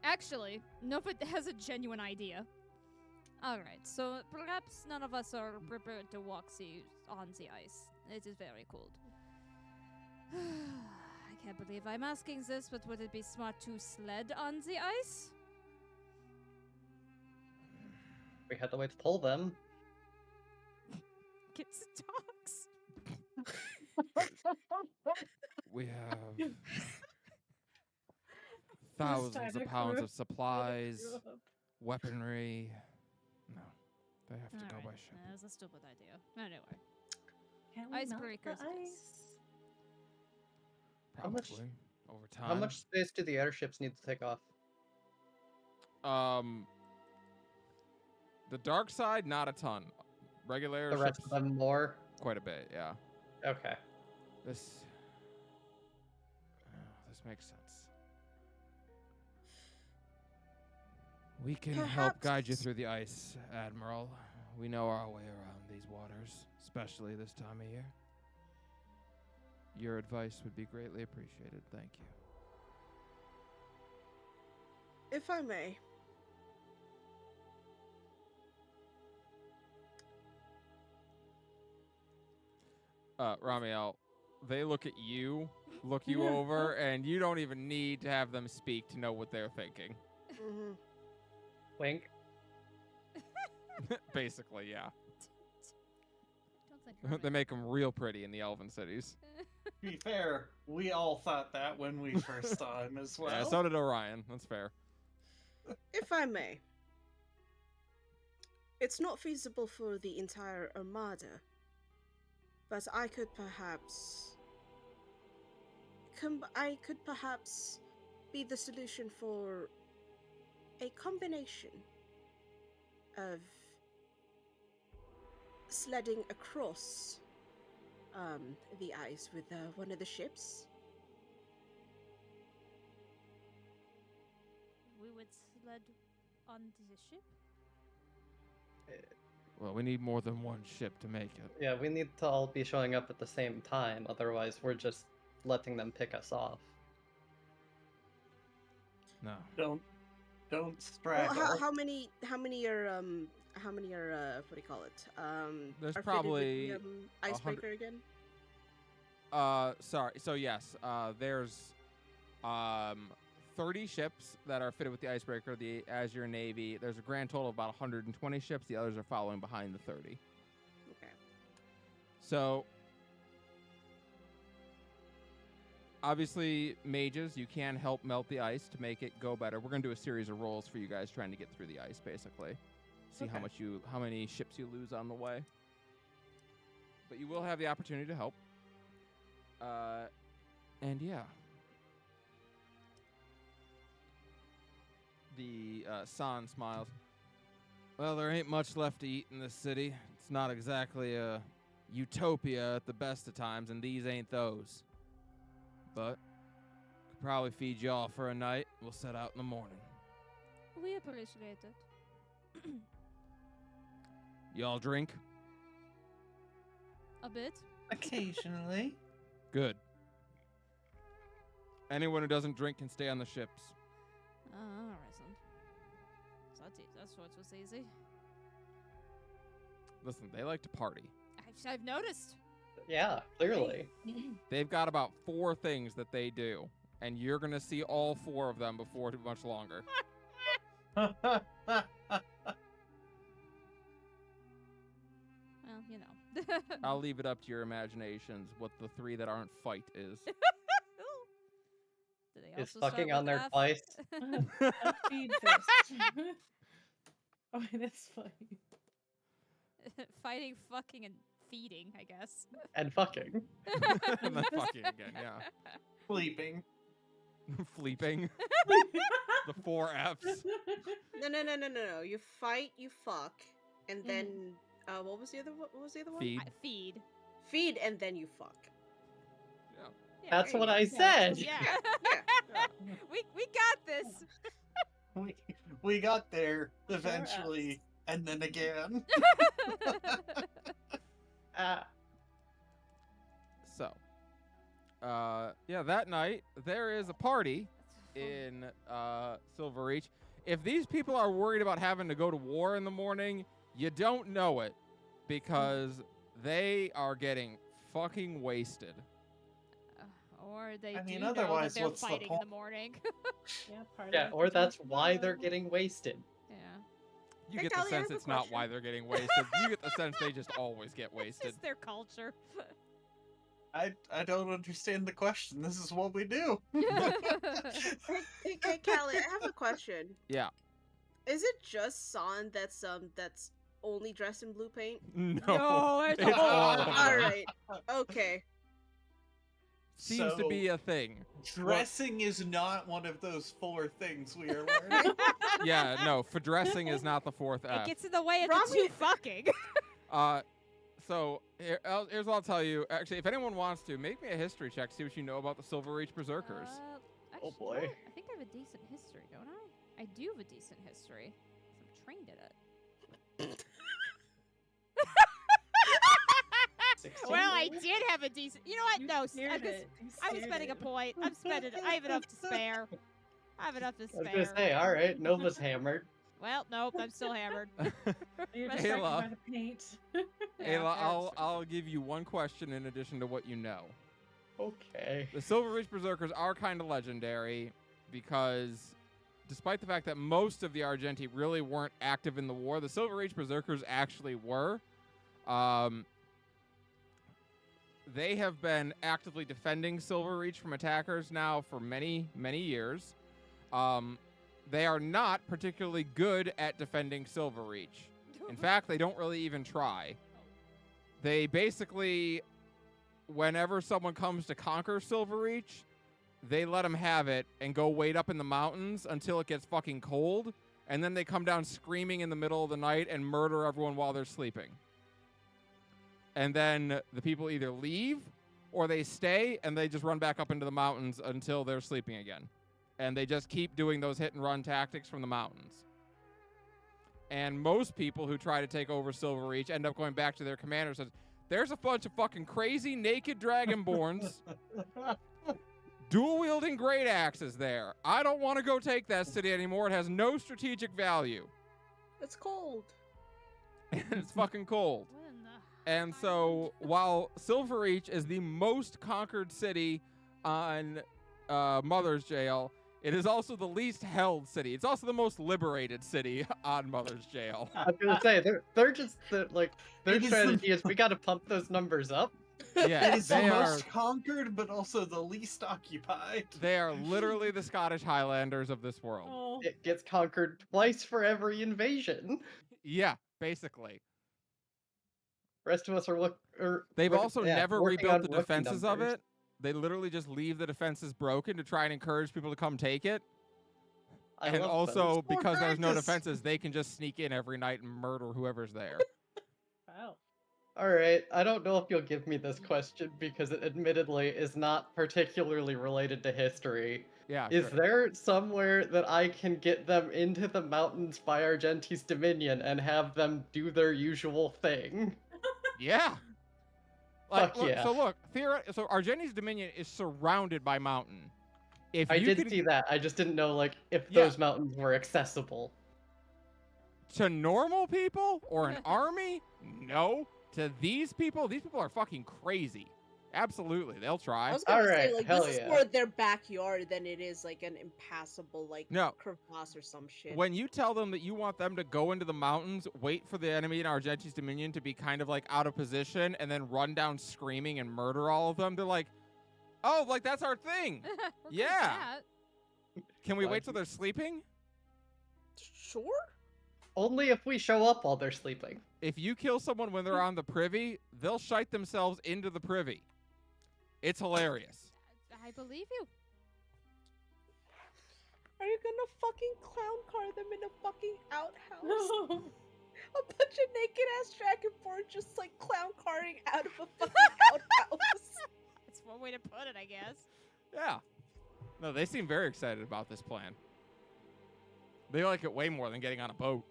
Actually, nobody has a genuine idea. Alright, so perhaps none of us are prepared to walk on the ice. It is very cold. I can't believe I'm asking this, but would it be smart to sled on the ice? We had the way to pull them. Get the dogs. We have thousands of pounds of supplies, weaponry. No, they have to go by Alright, ship. that's a stupid idea. Anyway, Can we melt icebreakers the it is. ice? How much- Probably over time. How much space do the airships need to take off? The dark side, not a ton. Regular The rest ships, of them more? quite a bit. Yeah. Okay. This makes sense. We can help guide you Perhaps- through the ice, Admiral. We know our way around these waters, especially this time of year. Your advice would be greatly appreciated. Thank you. If I may. Ramiel, they look at you, look you over, and you don't even need to have them speak to know what they're thinking. Mhm. Wink. Basically, yeah. Don't think They make them real pretty in the elven cities. be fair, we all thought that when we first saw him as well. Yeah, so did Orion. That's fair. If I may, it's not feasible for the entire armada, but I could perhaps be the solution for a combination of sledding across the ice with one of the ships. We would sled on the ship. Well, we need more than one ship to make it. Yeah, we need to all be showing up at the same time, otherwise we're just letting them pick us off. No. Don't Well, straggle. how many are what do you call it? There's are fitted with probably the, icebreaker again. Sorry. So yes, there's 30 ships that are fitted with the icebreaker, the Azure Navy. There's a grand total of about 120 ships. The others are following behind the 30. Okay. So obviously, mages, you can help melt the ice to make it go better. We're gonna do a series of rolls for you guys trying to get through the ice, basically. See Okay. how many ships you lose on the way. But you will have the opportunity to help. And yeah. The San smiles. Well, there ain't much left to eat in this city. It's not exactly a utopia at the best of times, and these ain't those. But could probably feed y'all for a night. We'll set out in the morning. We appreciate it. Y'all drink? A bit. Occasionally. Good. Anyone who doesn't drink can stay on the ships. Reason. That's what was easy. Listen, they like to party. I've noticed. Yeah, clearly. They've got about 4 things that they do, and you're going to see all 4 of them before too much longer. Well, you know. I'll leave it up to your imaginations what the 3 that aren't fight is. Do they Is also start fucking on with their F? twice. A feed first. Oh, that's funny. Fighting, fucking, and feeding, I guess. And fucking. And then fucking again, yeah. Sleeping. Fleeping. The 4 Fs. No. You fight, you fuck, and then what was the other one? Feed. Feed. Feed, and then you fuck. Yeah. Yeah, That's there what you I go. said. Yeah. Yeah. we got this. We got there eventually, and then again. So, yeah, that night there is a party in Silver Reach. If these people are worried about having to go to war in the morning, you don't know it, because they are getting fucking wasted. Or they I mean, do know that otherwise, they're what's the fighting in point? the morning. Yeah, part Yeah, of or it. that's why they're getting wasted. Yeah. You Hey, get the Callie, I sense have a it's not question. why they're getting wasted. You get the sense they just always get It's wasted. just their culture. I don't understand the question. This is what we do. Hey, Callie, I have a question. Yeah. Is it just San that's only dressed in blue paint? No. No, it's It's all of all them. All right. Okay. Seems to be a thing. Dressing is not one of those 4 things we are learning. Yeah, no, for dressing is not the 4th It F. gets in the way of Rob the two me- fucking. So here's what I'll tell you. Actually, if anyone wants to, make me a history check. See what you know about the Silver Reach Berserkers. Actually, Oh, boy. you know what? I think I have a decent history, don't I? I do have a decent history. 'Cause I'm trained in it. 16? Well, I did have a decent. You know what? You No, scared it. You I'm scared spending a it. point. I'm spending. I have enough to spare. I have enough to I was gonna spare. say, alright, Nova's hammered. Well, nope. I'm still hammered. You're Ayla. distracted by the paint. Yeah, Ayla, that's- I'll give you one question in addition to what you know. Okay. The Silver Reach Berserkers are kind of legendary because, despite the fact that most of the Argenti really weren't active in the war, the Silver Reach Berserkers actually were. they have been actively defending Silverreach from attackers now for many, many years. They are not particularly good at defending Silverreach. In fact, they don't really even try. They basically, whenever someone comes to conquer Silverreach, they let them have it and go wait up in the mountains until it gets fucking cold, and then they come down screaming in the middle of the night and murder everyone while they're sleeping. And then the people either leave or they stay and they just run back up into the mountains until they're sleeping again. And they just keep doing those hit and run tactics from the mountains. And most people who try to take over Silverreach end up going back to their commander and says, there's a bunch of fucking crazy naked dragonborns dual-wielding great axes there. I don't want to go take that city anymore. It has no strategic value. It's cold. And it's fucking cold. What in the And so, while Silverreach is the most conquered city on Mother's Jail, it is also the least held city. It's also the most liberated city on Mother's Jail. I was gonna say they're just their It is strategy is we gotta pump those numbers up. Yeah, It is the they are. most conquered, but also the least occupied. They are literally the Scottish Highlanders of this world. Oh, It gets conquered twice for every invasion. Yeah, basically. Rest of us are They've also never working rebuilt on the rookie defenses of numbers. it. They literally just leave the defenses broken to try and encourage people to come take it. I And love also, those. because there's no practice. defenses, they can just sneak in every night and murder whoever's there. wow. All right, I don't know if you'll give me this question because it admittedly is not particularly related to history. Yeah, Is sure. there somewhere that I can get them into the mountains by Argenti's Dominion and have them do their usual thing? Yeah. Like, Fuck look, yeah. So look, so Argeni's Dominion is surrounded by mountain. If I you did could, see that. I just didn't know like if Yeah. those mountains were accessible. to normal people or an army, no. To these people are fucking crazy. Absolutely, they'll I try. was gonna say, Alright, like, hell this yeah. is more their backyard than it is like an impassable like No. crevasse or some shit. When you tell them that you want them to go into the mountains, wait for the enemy in Argenti's Dominion to be kind of like out of position, and then run down screaming and murder all of them, they're like, oh, like that's our thing. We're good at Yeah. that. Can we Why wait till do- they're sleeping? Sure. Only if we show up while they're sleeping. If you kill someone when they're on the privy, they'll shite themselves into the privy. It's hilarious. I believe you. Are you gonna fucking clown car them in a fucking outhouse? No. A bunch of naked ass dragonborn just like clown carring out of a fucking outhouse. That's one way to put it, I guess. Yeah. No, they seem very excited about this plan. They like it way more than getting on a boat.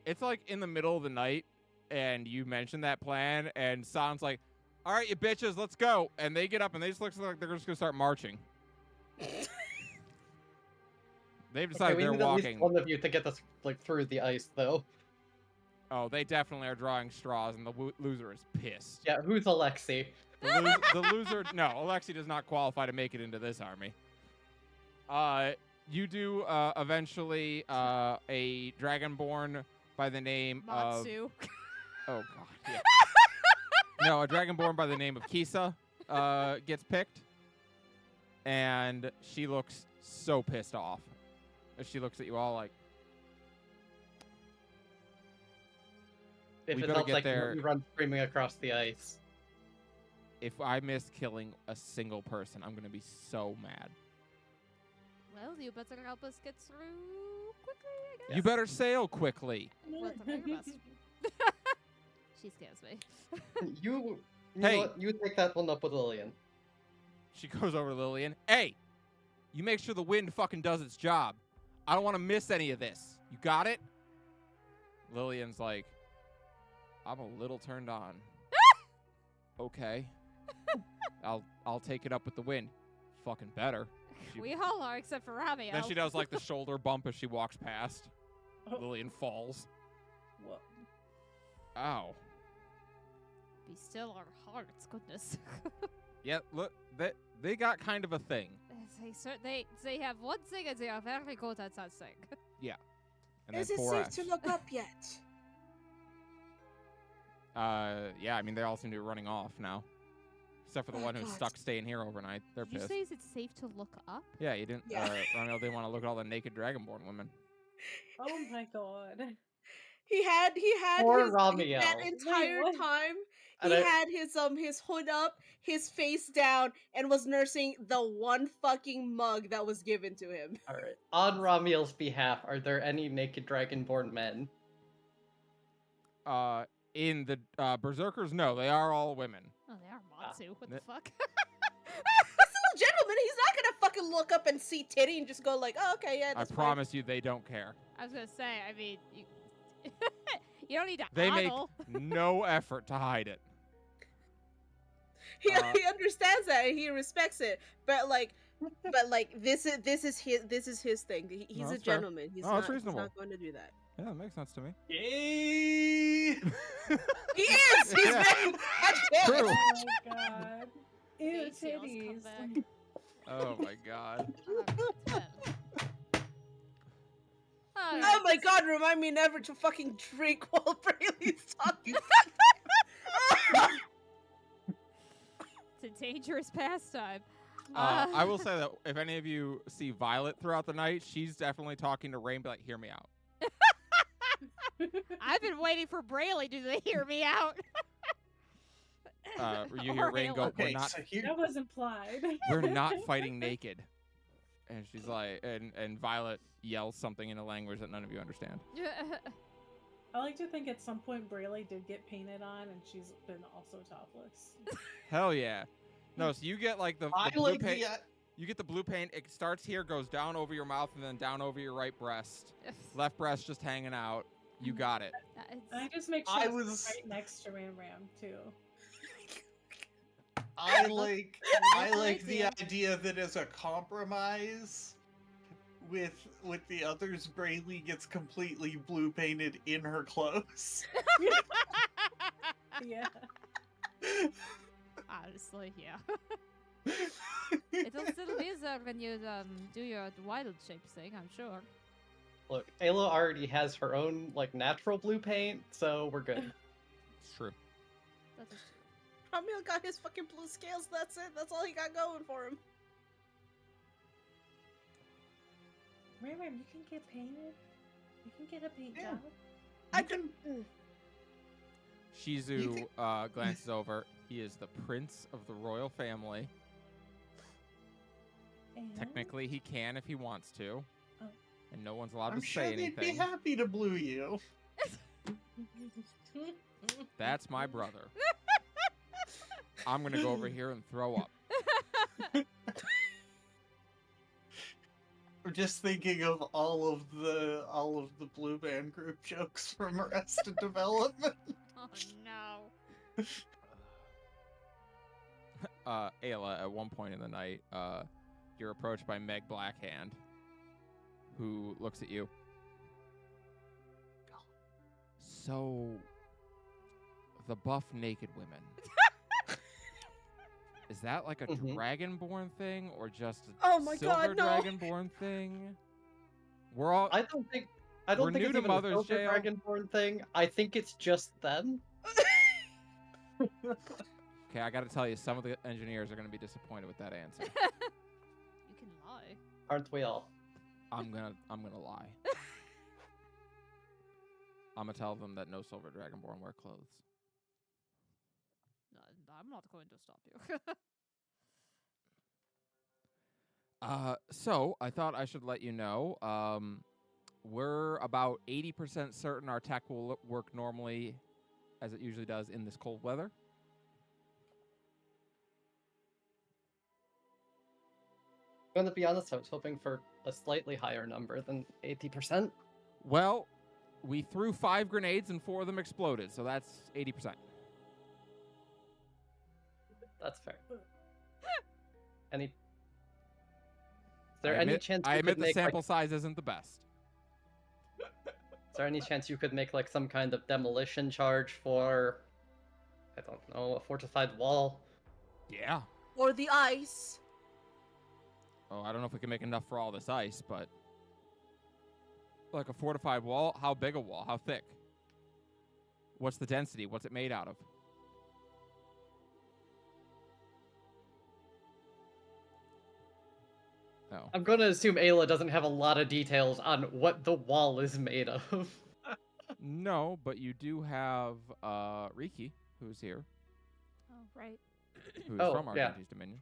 It's like in the middle of the night, and you mention that plan, and San's like, all right, you bitches, let's go. And they get up, and they just look like they're just going to start marching. They've decided we they're need at least walking. one of you to get us like through the ice, though. Oh, they definitely are drawing straws, and the loser is pissed. Yeah, who's Alexi? The loser, no, Alexi does not qualify to make it into this army. You do eventually a dragonborn by the name of Matsu. oh god, yeah. No, a dragonborn by the name of Kisa gets picked, and she looks so pissed off. As she looks at you all like, If We it gotta helps, get like there. you run screaming across the ice. if I miss killing a single person, I'm gonna be so mad. Well, you better help us get through quickly, I guess. You better sail quickly. Well, the very best. She scares me. You Hey. know what? You take that one up with Lillian. She goes over to Lillian. Hey, you make sure the wind fucking does its job. I don't want to miss any of this. You got it? Lillian's like, I'm a little turned on. Okay. I'll take it up with the wind. Fucking better. She- We all are, except for Rami. then she does like the shoulder bump as she walks past. Oh. Lillian falls. Whoa. Ow. Be still our hearts, goodness. Yeah, look, they got kind of a thing. They have one thing and they are very good at that thing. And Is then it poor safe to Ash. look up yet? Yeah, I mean, they all seem to be running off now. Except for the Oh, one who's God. stuck staying here overnight. They're Did you pissed. say is it safe to look up? Yeah, you didn't. Yeah. Ramiel didn't want to look at all the naked dragonborn women. Oh my god. He had Poor his Ramiel. that entire what? time And he I- had his hood up, his face down, and was nursing the one fucking mug that was given to him. All right. On Ramiel's behalf, are there any naked dragonborn men? In the berserkers, no, they are all women. Oh, they are Matsu. What the Th- fuck? He's still a gentleman. He's not gonna fucking look up and see titty and just go like, oh, okay, yeah, I that's fine. promise you, they don't care. I was gonna say. I mean, you, you don't need to. They make ogle. no effort to hide it. He, Uh, he understands that and he respects it, but this is his thing. He's No, a that's fair. gentleman. He's No, not that's reasonable. He's not going to do that. Yeah, that makes sense to me. Yay! He is. He's Yeah. very goddamn. True. Oh my god. Ew, Face heels come titties. back. Oh my god. Oh my god! Remind me never to fucking drink while Brayley's talking. It's a dangerous pastime. I will say that if any of you see Violet throughout the night, she's definitely talking to Rain, be like, hear me out. I've been waiting for Brayley to hear me out. You hear Or Rain go, Halo. we're Okay, not, so here. That was implied. we're not fighting naked. And she's like, and Violet yells something in a language that none of you understand. I like to think at some point Brayley did get painted on and she's been also topless. Hell yeah. No, so you get like the I blue like paint. the. You get the blue paint. It starts here, goes down over your mouth, and then down over your right breast. Left breast just hanging out. You got it. And I just make sure I it's was- right next to Ram Ram too. I like the idea. idea that as a compromise with the others, Brayley gets completely blue painted in her clothes. Yeah. Honestly, yeah. It'll still be there when you do your wild shape thing, I'm sure. Look, Ayla already has her own like natural blue paint, so we're good. It's true. That is true. Ramiel got his fucking blue scales. That's it. That's all he got going for him. Ram Ram, you can get painted. You can get a paint Yeah. job. I You can- Shizu think- glances over. He is the prince of the royal family. And Technically, he can if he wants to. Oh. And no one's allowed I'm to sure say they'd be anything. happy to blue you. That's my brother. I'm going to go over here and throw up. We're just thinking of all of the Blue Band group jokes from Arrested Development. Oh no. Ayla, at one point in the night, you're approached by Meg Blackhand, who looks at you. So, the buff naked women. Is that like a Mhm. dragonborn thing, or just a Oh my silver God, no. dragonborn thing? We're all. I don't think We're it's new to even Mother's a Silver Jail. Dragonborn thing. I think it's just them. Okay, I gotta tell you, some of the engineers are gonna be disappointed with that answer. You can lie. Aren't we all? I'm gonna lie. I'm gonna tell them that no silver dragonborn wear clothes. No, I'm not going to stop you. So I thought I should let you know. We're about 80% certain our tech will work normally, as it usually does in this cold weather. I'm gonna be honest, I was hoping for a slightly higher number than 80%. Well, we threw 5 grenades and 4 of them exploded, so that's 80%. That's fair. Is there I any admit, chance I you admit could the make sample size isn't the best. is there any chance you could make like some kind of demolition charge for, I don't know, a fortified wall? Yeah. Or the ice. Oh, I don't know if we can make enough for all this ice, but like a fortified wall. How big a wall? How thick? What's the density? What's it made out of? No. I'm going to assume Ayla doesn't have a lot of details on what the wall is made of. No, but you do have Riki, who's here, Oh, right. who's Oh, from yeah. Argenti's Dominion.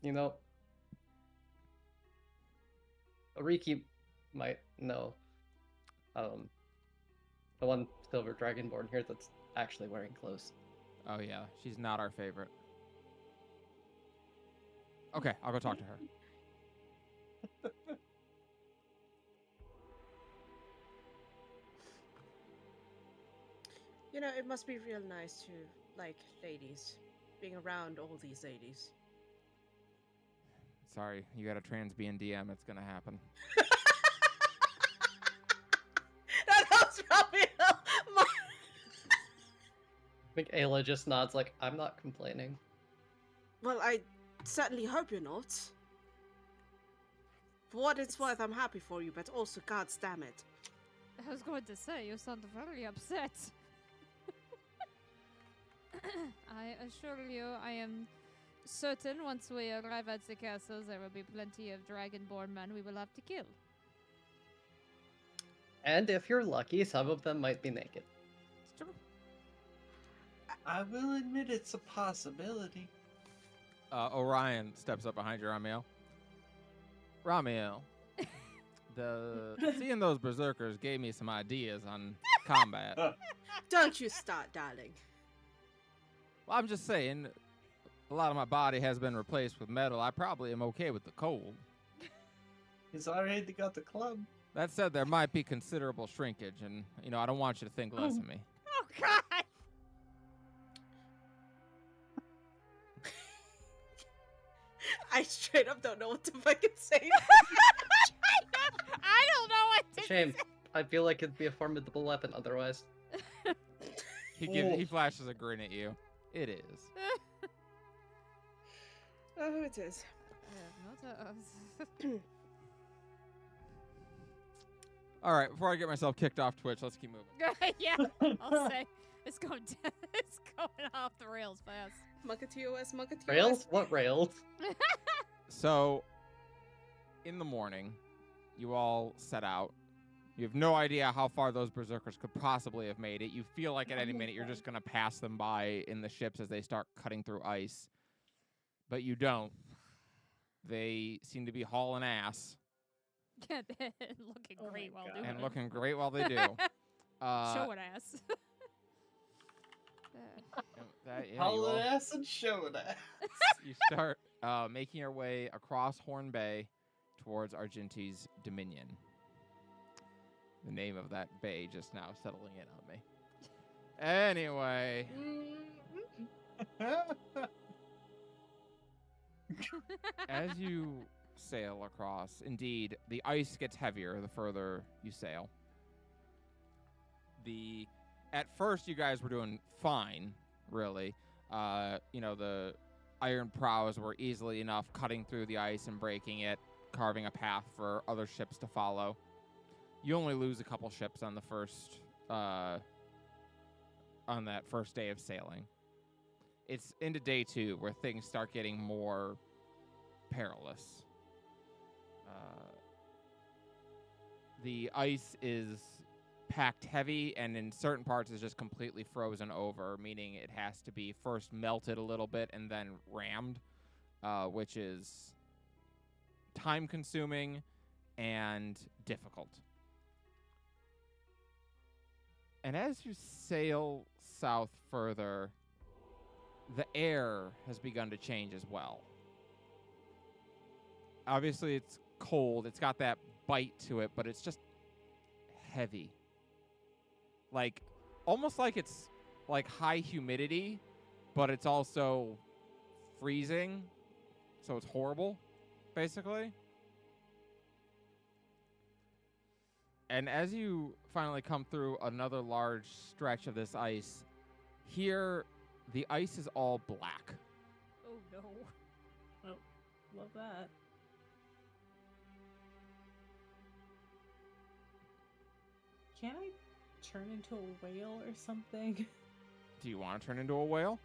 You know, Riki might know. The one silver dragonborn here that's actually wearing clothes. Oh yeah, she's not our favorite. Okay, I'll go talk to her. You know, it must be real nice to like ladies, being around all these ladies. Sorry, you got a trans being DM. It's gonna happen. That was probably my. I think Ayla just nods like, I'm not complaining. Well, I certainly hope you're not. For what it's worth, I'm happy for you, but also, God damn it. I was going to say, you sound very upset. I assure you, I am certain once we arrive at the castle, there will be plenty of dragonborn men we will have to kill. And if you're lucky, some of them might be naked. It's true. I will admit it's a possibility. Orion steps up behind you, Ramiel. Ramiel, seeing those berserkers gave me some ideas on combat. Don't you start, darling. Well, I'm just saying, a lot of my body has been replaced with metal. I probably am okay with the cold. He's already got the club. That said, there might be considerable shrinkage, and, I don't want you to think less of me. Oh, God! I straight up don't know what to fucking say. I don't know what to Shame. say. I feel like it'd be a formidable weapon otherwise. He flashes a grin at you. It is. Oh, it is. Not us. All right, before I get myself kicked off Twitch, let's keep moving. Yeah, I'll say. It's going off the rails fast. Muckatios, Muckatios. Rails? What rails? So, in the morning, you all set out. You have no idea how far those berserkers could possibly have made it. You feel like at any minute you're just going to pass them by in the ships as they start cutting through ice. But you don't. They seem to be hauling ass Looking Oh great my while God. doing and it. looking great while they do. Showing ass. Hauling ass and showing ass. You start making your way across Horn Bay towards Argenti's Dominion. The name of that bay just now settling in on me. Anyway, as you sail across, indeed, the ice gets heavier the further you sail. At first, you guys were doing fine, really. The iron prows were easily enough cutting through the ice and breaking it, carving a path for other ships to follow. You only lose a couple ships on the first, on that first day of sailing. It's into day 2 where things start getting more perilous. The ice is packed heavy and in certain parts is just completely frozen over, meaning it has to be first melted a little bit and then rammed, which is time consuming and difficult. And as you sail south further, the air has begun to change as well. Obviously, it's cold. It's got that bite to it, but it's just heavy. Like, almost like it's like high humidity, but it's also freezing. So it's horrible, basically. And as you finally come through another large stretch of this ice, here the ice is all black. Oh no. Oh, love that. Can I turn into a whale or something? Do you want to turn into a whale?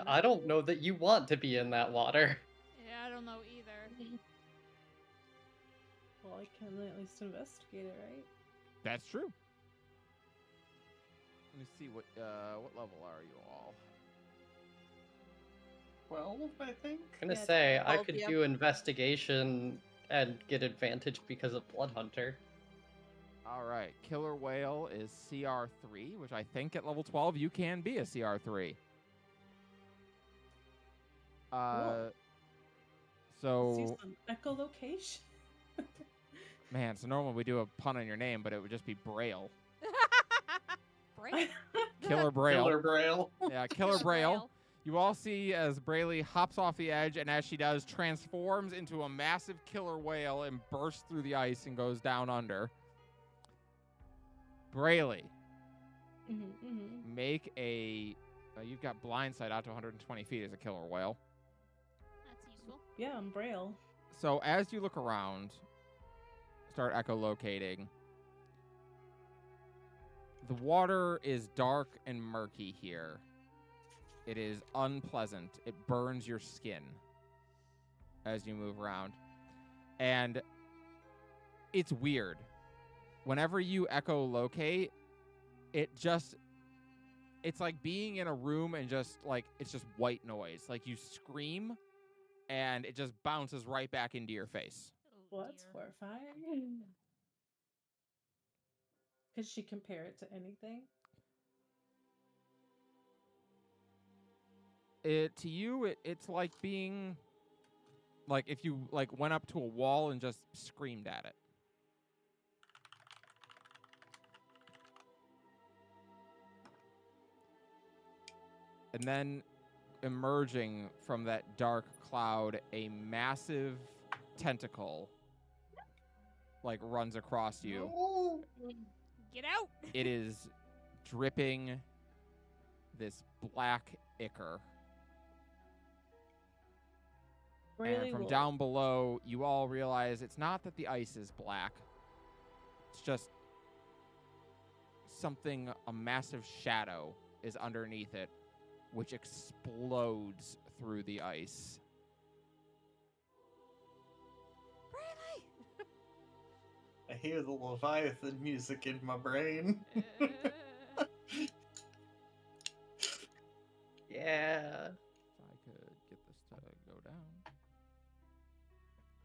I don't know that you want to be in that water. Yeah, I don't know either. Well, I can at least investigate it, right? That's true. Let me see what level are you all? 12, I think. I'm gonna Yeah, say I 12, could yeah. do investigation and get advantage because of Blood Hunter. All right, killer whale is CR3, which I think at level 12 you can be a CR3. Cool. See So some echolocation. man, so normally we do a pun on your name, but it would just be Braille. Braille. Killer Braille. Killer Braille. Yeah, Killer Braille. You all see as Braille hops off the edge, and as she does, transforms into a massive killer whale and bursts through the ice and goes down under. Braille, make a... you've got blindside out to 120 feet as a killer whale. That's useful. Yeah, I'm Braille. So as you look around, start echolocating, the water is dark and murky here. It is unpleasant. It burns your skin as you move around. And it's weird. Whenever you echolocate, it's like being in a room and it's just white noise. Like you scream and it just bounces right back into your face. Oh, Well, that's dear. horrifying. Could she compare it to anything? To you, it's like being like if you went up to a wall and just screamed at it. And then emerging from that dark cloud, a massive tentacle runs across you. Oh, Get out! It is dripping this black ichor. And from down below, you all realize it's not that the ice is black. It's just a massive shadow is underneath it, which explodes through the ice. Really? I hear the Leviathan music in my brain. Yeah. If I could get this to go down.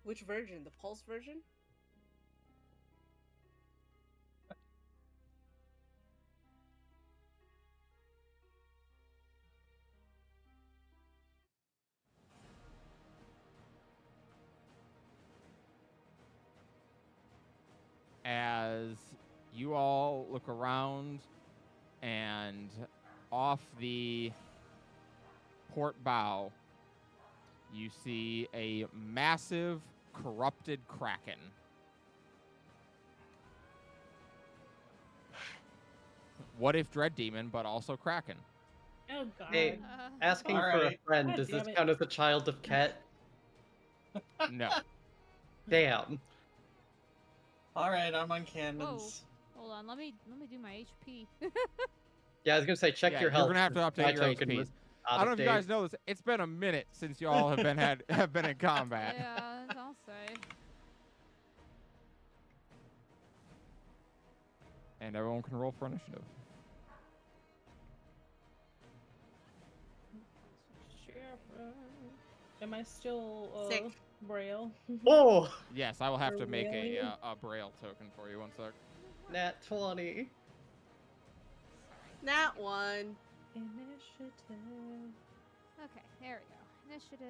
Which version? The Pulse version? As you all look around and off the port bow, you see a massive corrupted kraken. What if Dread Demon, but also Kraken? Oh god. Hey, asking for a Alright. friend, God does this damn it. count as a child of Ket? No. Damn. Alright, I'm on cannons. Hold on, let me do my HP. Yeah, I was gonna say, check Yeah, your you're health. gonna have to since my update your token HPs. was I out don't know of if you guys date. know this. It's been a minute since you all have been in combat. Yeah, I'll say. And everyone can roll for initiative. Am I still Sick. Braille? Oh! Yes, I will have to make Really? a braille token for you. One sec. Nat 20. Nat 1. Initiative. Okay, there we go. Initiative.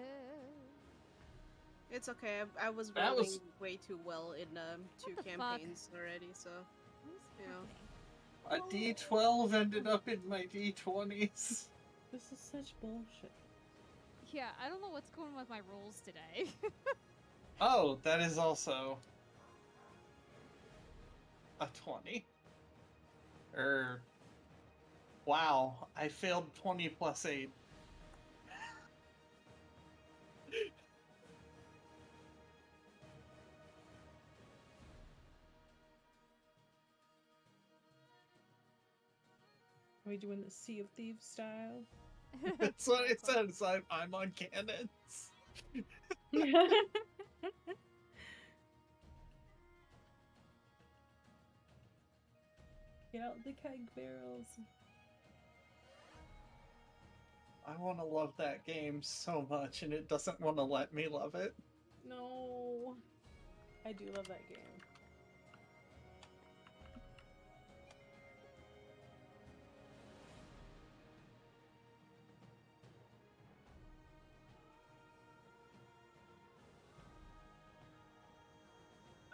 It's okay. I was That rolling was- way too well in 2 What the fuck? campaigns already, so. What is Yeah. happening? A D12 ended up in my D20s. This is such bullshit. Yeah, I don't know what's going on with my rolls today. Oh, that is also a 20. Wow, I failed 20 plus 8. we doing the Sea of Thieves style? That's what it Exactly. says. I'm on cannons. Get out the keg barrels. I want to love that game so much, and it doesn't want to let me love it. No. I do love that game.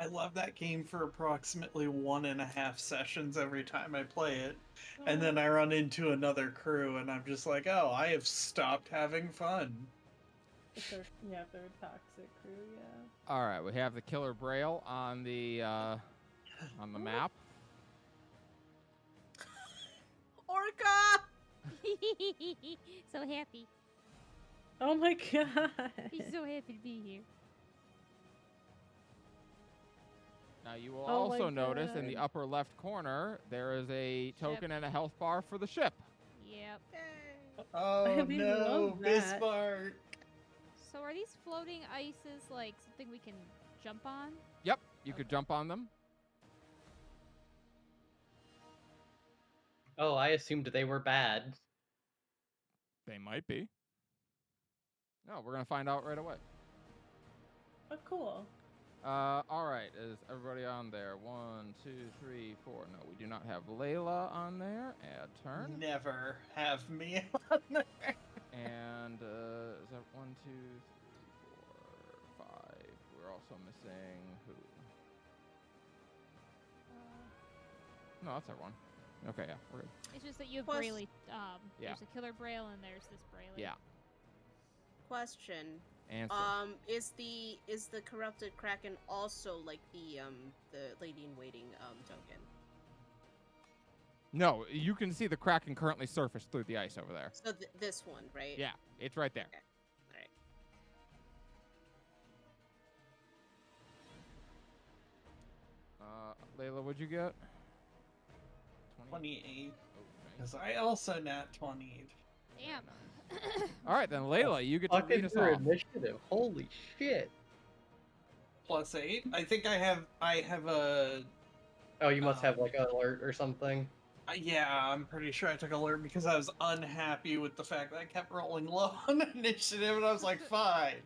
I love that game for approximately 1.5 sessions every time I play it. And then I run into another crew, and I'm just like, oh, I have stopped having fun. If they're toxic crew, yeah. All right, we have the Killer Braille on the map. Orca! So happy. Oh my god. He's so happy to be here. Now you will Oh my also notice in the God. upper left corner there is a token and a health bar for the ship. Yep. Oh We no, love that. Bismarck! So are these floating ices like something we can jump on? Yep, you could Okay. jump on them. Oh, I assumed they were bad. They might be. No, we're gonna find out right away. Oh, cool. All right, is everybody on there? 1, 2, 3, 4. No, we do not have Layla on there. Add turn. Never have me on there. And is that 1, 2, 3, 4, 5? We're also missing who? No, that's everyone. Okay, yeah, we're good. It's just that you have Plus- Braille. Yeah. There's a Killer Braille and there's this Braille. Yeah. Question. Answer. Is the corrupted kraken also like the lady in waiting token? No, you can see the Kraken currently surface through the ice over there. So this one, right? Yeah, it's right there. Okay. All right. Layla, what'd you get? 28. Okay. Because I also nat 20'd. Damn. All right, then Layla, you get to Fucking lead us for off. initiative. Holy shit. Plus 8. I think I have a. Oh, you must have like an alert or something. Yeah, I'm pretty sure I took alert because I was unhappy with the fact that I kept rolling low on initiative, and I was like, fine.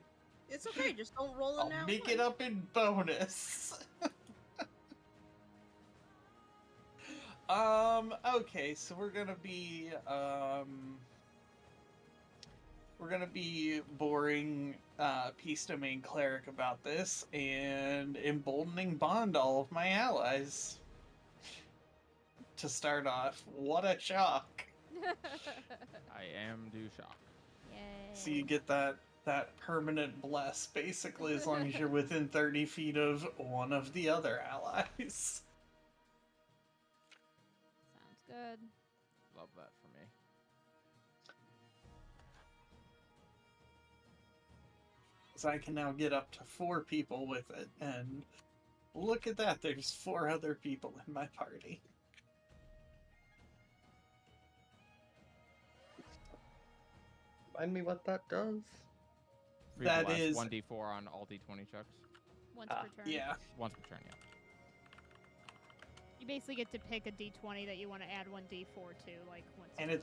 It's okay. Just don't roll it I'll now. make it up in bonus. Okay, so we're gonna be boring Peace Domain Cleric about this and emboldening Bond all of my allies. To start off, what a shock. I am due shock. Yay. So you get that permanent bless, basically, as long as you're within 30 feet of one of the other allies. Sounds good. Love that for me. So I can now get up to 4 people with it, and look at that, there's 4 other people in my party. Remind me what that does. That Bless, is- 1d4 on all d20 checks. Once Ah, per turn. Yeah. Once per turn, yeah. You basically get to pick a d20 that you want to add 1d4 to, like once. And a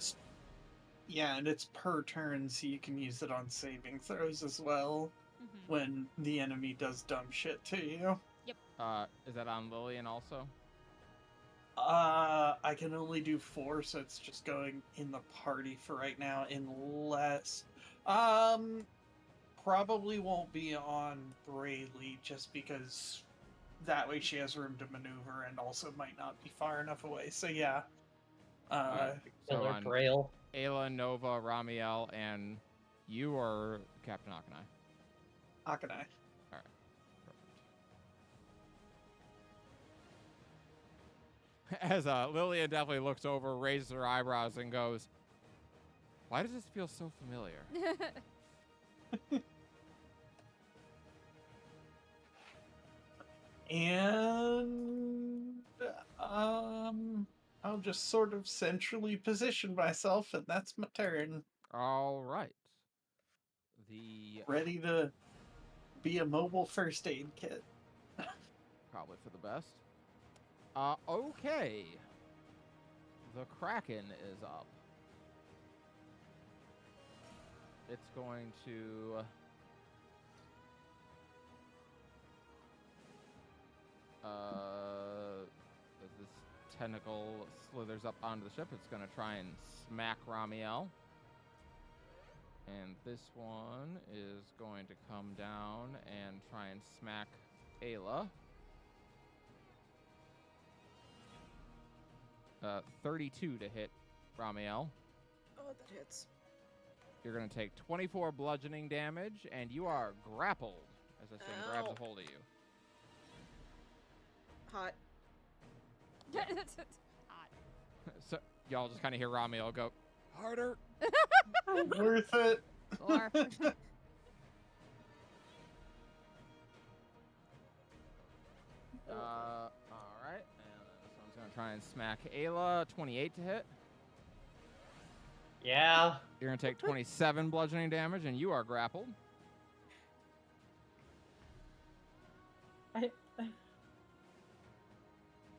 it's per turn, so you can use it on saving throws as well turn. Mhm. when the enemy does dumb shit to you. Is that on Lillian also? I can only do 4, so it's just going in the party for right now, unless probably won't be on Brayley just because that way she has room to maneuver and also might not be far enough away. So yeah. Alright, so Killer on Braille. Ayla, Nova, Ramiel, and you are Captain Akanai. Akanai. Perfect. As Lillian definitely looks over, raises her eyebrows, and goes, "Why does this feel so familiar?" And I'll just sort of centrally position myself, and that's my turn. All right. The Ready to be a mobile first aid kit. probably for the best. Okay. The Kraken is up. It's going to as this tentacle slithers up onto the ship, it's going to try and smack Ramiel. And this one is going to come down and try and smack Ayla. 32 to hit Ramiel. Oh, that hits. You're going to take 24 bludgeoning damage, and you are grappled as this thing grabs Ow. a hold of you. Hot. Hot. So y'all just kind of hear Ramiel go, harder. Worth it. Or All right. And then this one's going to try and smack Ayla. 28 to hit. Yeah. You're going to take 27 bludgeoning damage, and you are grappled.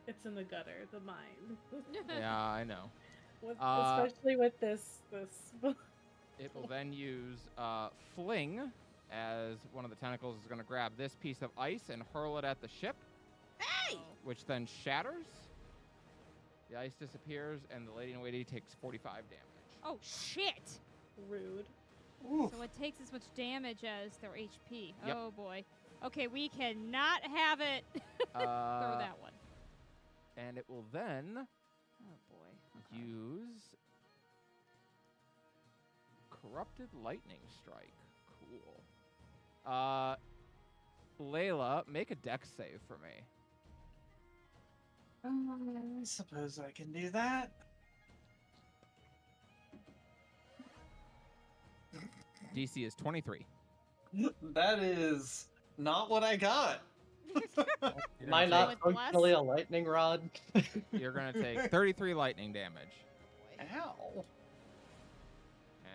It's in the gutter, the mind. Yeah, I know. Especially with this. It will then use Fling, as one of the tentacles is going to grab this piece of ice and hurl it at the ship, Hey! which then shatters. The ice disappears, and the lady-in-waiting takes 45 damage. oh shit! Rude. Oof. So it takes as much damage as their HP. Yep. Oh boy. Okay, we cannot have it. Throw that one. And it will then Oh boy. Okay. use Corrupted Lightning Strike. Cool. Layla, make a dex save for me. I suppose I can do that. DC is 23. That is not what I got. You're Am I gonna not take- With functionally a lightning rod? You're going to take 33 lightning damage. Ow.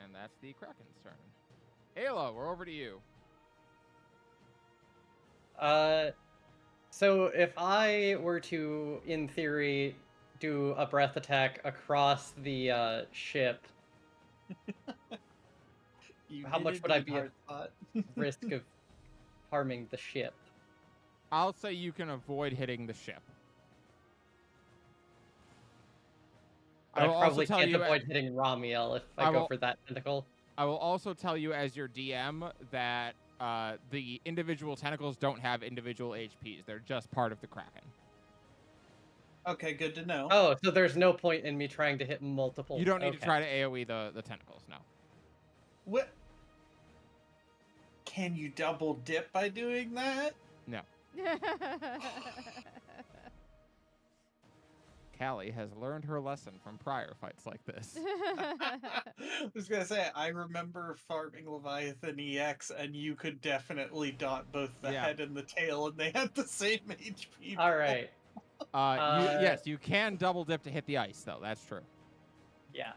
And that's the Kraken's turn. Ayla, we're over to you. So if I were to, in theory, do a breath attack across the ship, You How did much would I indeed, be at- Hardthought. risk of harming the ship. I'll say you can avoid hitting the ship. But I will also probably tell can't you avoid hitting Ramiel if I I go will- for that tentacle. I will also tell you as your DM that the individual tentacles don't have individual HPs. They're just part of the Kraken. Okay, good to know. Oh, so there's no point in me trying to hit multiple. You don't need to okay. try to AoE the tentacles, no. What? Can you double dip by doing that? No. Callie has learned her lesson from prior fights like this. I was gonna say, I remember farming Leviathan EX, and you could definitely dot both the Yeah. head and the tail, and they had the same HP. All right. Yes, you can double dip to hit the ice, though. That's true. Yeah,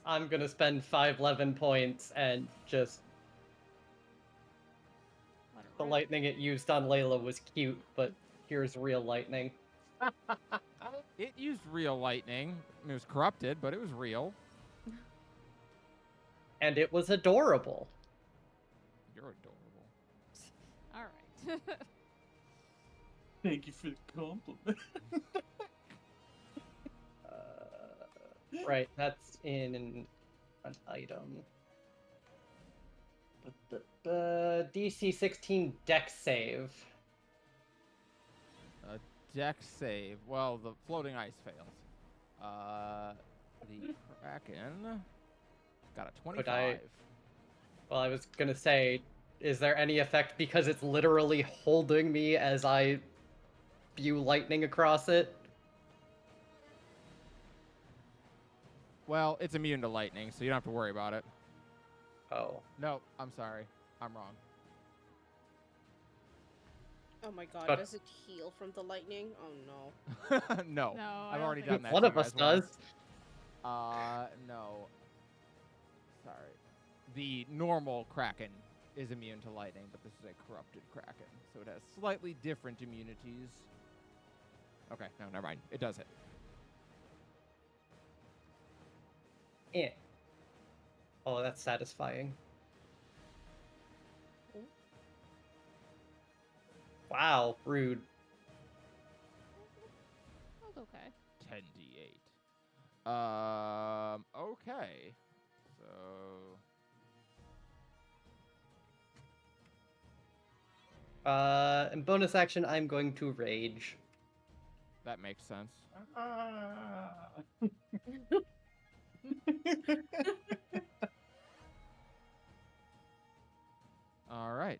I'm gonna spend 511 points and just What a the rip. lightning it used on Layla was cute, but here's real lightning. It used real lightning. It was corrupted, but it was real. And it was adorable. You're adorable. All right. Thank you for the compliment. Right, that's in an item. DC 16 dex save. Dex save. Well, the floating ice fails. The Kraken got a 25. Well, I was gonna say, is there any effect because it's literally holding me as I spew lightning across it? Well, it's immune to lightning, so you don't have to worry about it. Oh. No, I'm sorry. I'm wrong. Oh my god, But- does it heal from the lightning? Oh no. No. No, I I've don't already think done that. One to of you us guys once. does. No. Sorry. The normal Kraken is immune to lightning, but this is a corrupted Kraken, so it has slightly different immunities. Okay, no, never mind. It does hit. Yeah. Oh, that's satisfying. Wow, rude. That's okay. 10d8. Okay. So In bonus action, I'm going to rage. that makes sense. All right.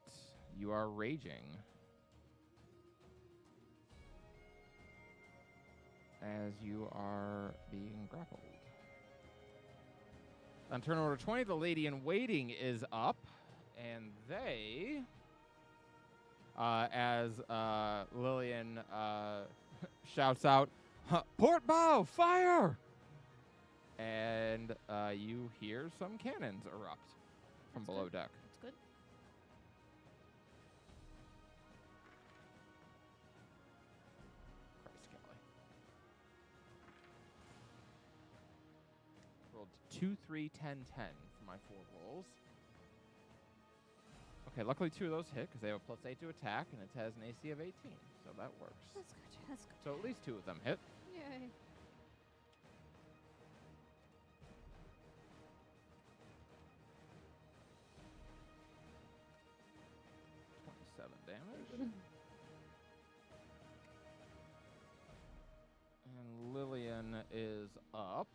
You are raging. As you are being grappled. On turn order 20, the lady in waiting is up, and they, as Lillian shouts out, "Port bow, fire!" And you hear some cannons erupt from That's below good. deck. That's good. Christ, Kelly. Rolled 2, 3, 10, 10 for my 4 rolls. Okay, luckily 2 of those hit because they have a +8 to attack, and it has an AC of 18, so that works. That's good. That's good. So at least 2 of them hit. Yay. 27 damage. And Lillian is up.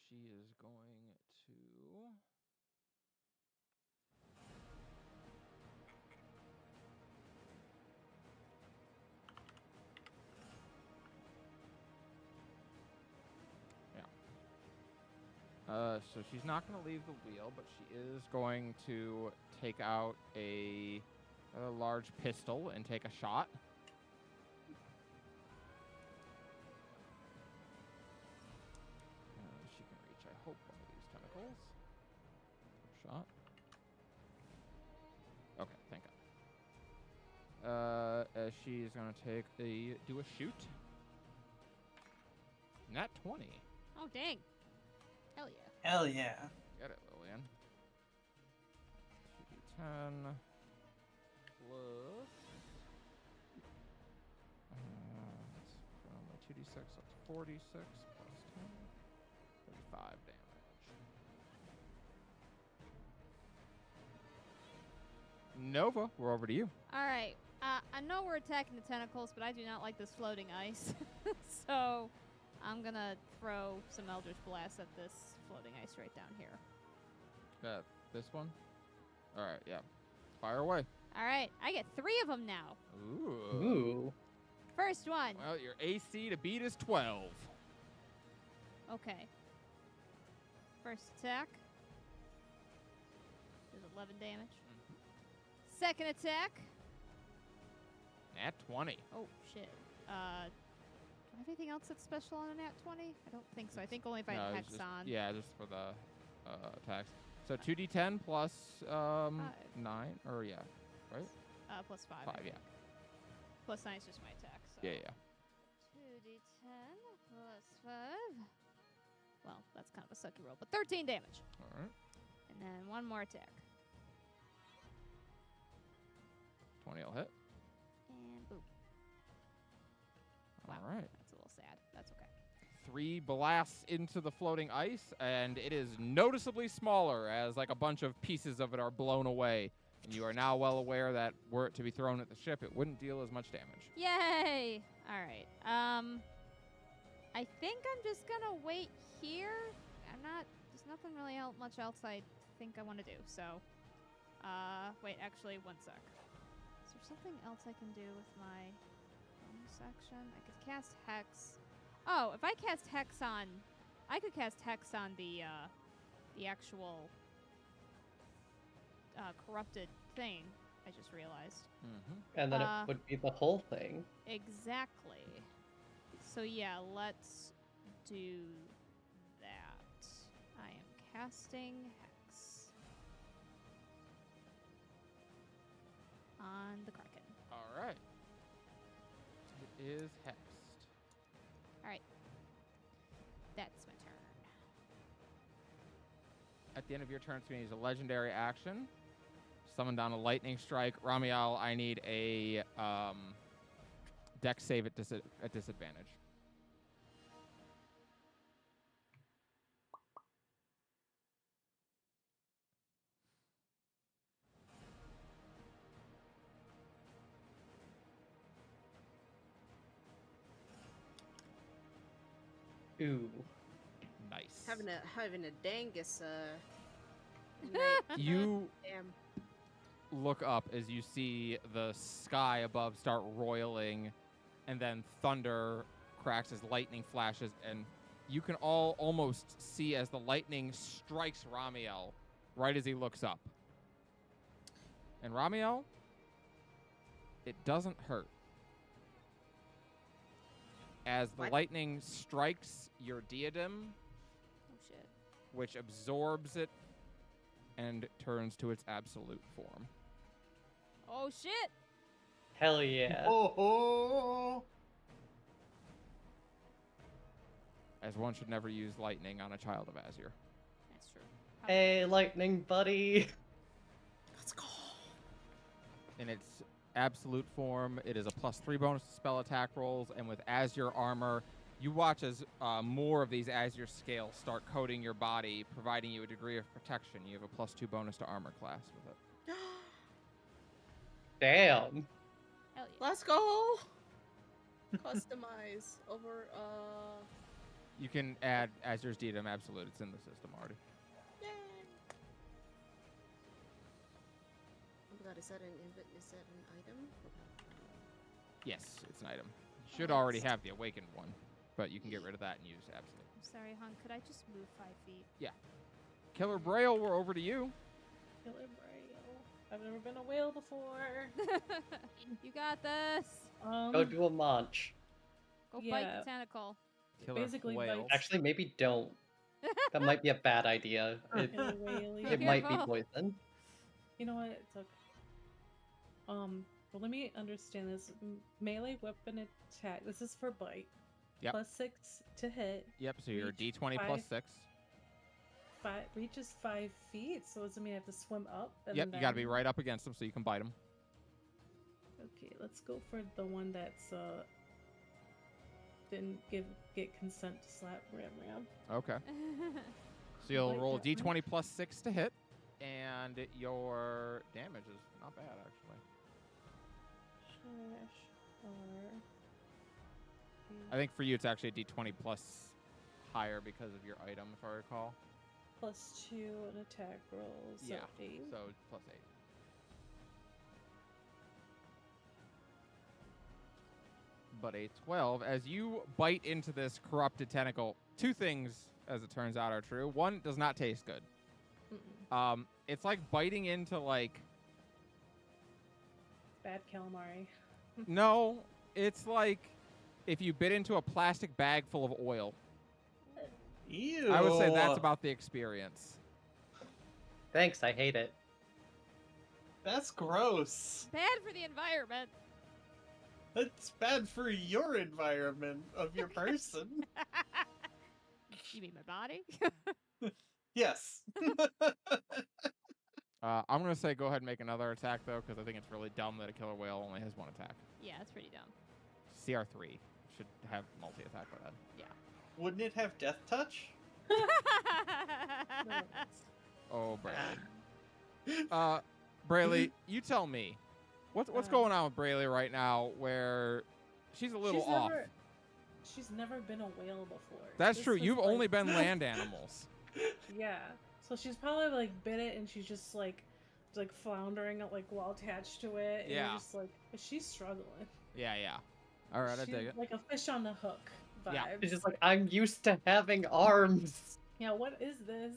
She is going to... So she's not going to leave the wheel, but she is going to take out a large pistol and take a shot. She can reach, I hope, one of these tentacles. Shot. Okay, thank God. She's going to do a shoot. Nat 20. Oh, dang. Hell yeah. Hell yeah. Get it, Lillian. 2d10 plus. That's from my 2d6, that's 46 plus 10. 35 damage. Nova, we're over to you. All right. I know we're attacking the tentacles, but I do not like this floating ice. So I'm going to throw some Eldritch Blast at this floating ice right down here. This one? Alright, yeah. Fire away. All right. I get 3 of them now. Ooh. Ooh. First one. Well, your AC to beat is 12. Okay. First attack. Does 11 damage. Second attack. Nat 20. Oh, shit. Do I have anything else that's special on a nat 20? I don't think so. I think only if I No, have it's Hex just, on. Yeah, just for the attacks. So 2d10 plus 9, or yeah, right? Plus 5. 5, I yeah. think. Plus 9 is just my attack. So. Yeah, yeah. 2d10 plus 5. Well, that's kind of a sucky roll, but 13 damage. All right. And then one more attack. 20 will hit. And boom. Wow. All right. That's a little sad. That's okay. 3 blasts into the floating ice, and it is noticeably smaller as like a bunch of pieces of it are blown away. And you are now well aware that were it to be thrown at the ship, it wouldn't deal as much damage. Yay! All right. I think I'm just gonna wait here. There's nothing really much else I think I want to do. So, wait, actually, one sec. Is there something else I can do with my bonus action? I could cast Hex. Oh, if I cast Hex on, I could cast Hex on the actual corrupted thing. I just realized. And then Uh, it would be the whole thing. Exactly. So yeah, let's do that. I am casting Hex on the Kraken. All right. It is hexed. That's my turn. At the end of your turn, Sweeney, is a legendary action. Summon down a lightning strike. Ramiel, I need a dex save at disadvantage. Ooh. Nice. Having a dangus night. You Damn. look up as you see the sky above start roiling, and then thunder cracks as lightning flashes, and you can all almost see as the lightning strikes Ramiel right as he looks up. And Ramiel, it doesn't hurt. As the What? lightning strikes your diadem, Oh shit. which absorbs it and turns to its absolute form. Oh shit! Hell yeah. Oh, As one should never use lightning on a child of Azure. That's true. Hey, lightning buddy. Let's go. In its absolute form, it is a +3 bonus to spell attack rolls, and with Azure armor, you watch as more of these Azure scales start coating your body, providing you a degree of protection. You have a +2 bonus to armor class with it. Damn. Hell yeah. Let's go. Customize over. You can add Azure's Diadem Absolute. It's in the system already. Yay. Oh my god, is that an item? Yes, it's an item. You should already have the Awakened one, but you can get rid of that and use Absolute. I'm sorry, hon. Could I just move 5 feet? Killer Braille, we're over to you. Killer Braille. I've never been a whale before. You got this. Go do a munch. Go bite Yeah. the tentacle. Killer Basically, Whale. like- Actually, maybe don't. That might be a bad idea. Killer whaley. It might be Careful. poison. You know what? It's okay. Well, let me understand this. Melee weapon attack. This is for bite. Yep. +6 to hit. Yep, so you're Reach D20 5. +6. Reaches 5 feet. So does it mean I have to swim up? And Yep, you gotta be then- right up against them so you can bite them. Okay, let's go for the one that's didn't get consent to slap Ram. Okay. So you'll Like roll a that one. D20 +6 to hit, and your damage is not bad, actually. I think for you it's actually a D20 plus higher because of your item, if I recall. +2 an attack roll. So Yeah, 8. So +8. But a 12. As you bite into this corrupted tentacle, two things, as it turns out, are true. One, does not taste good. Mm-mm. It's like biting into, like... Bad calamari. No, it's like if you bit into a plastic bag full of oil. ew. I would say that's about the experience. Thanks, I hate it. That's gross. Bad for the environment. That's bad for your environment of your person. You mean my body? Yes. I'm going to say go ahead and make another attack, though, because I think it's really dumb that a killer whale only has one attack. Yeah, that's pretty dumb. CR3 should have multi-attack by then. Wouldn't it have death touch? Oh, Brayley. Brayley, you tell me. What's going on with Brayley right now where she's a little off? She's never been a whale before. That's This true. was, You've like- only been land animals. Yeah. So she's probably like bit it and she's just like floundering like while attached to it. And Yeah. you're just like, she's struggling. Yeah. All right, I She's dig it. like a fish on the hook vibe. Yeah. It's just like, I'm used to having arms. Yeah, what is this?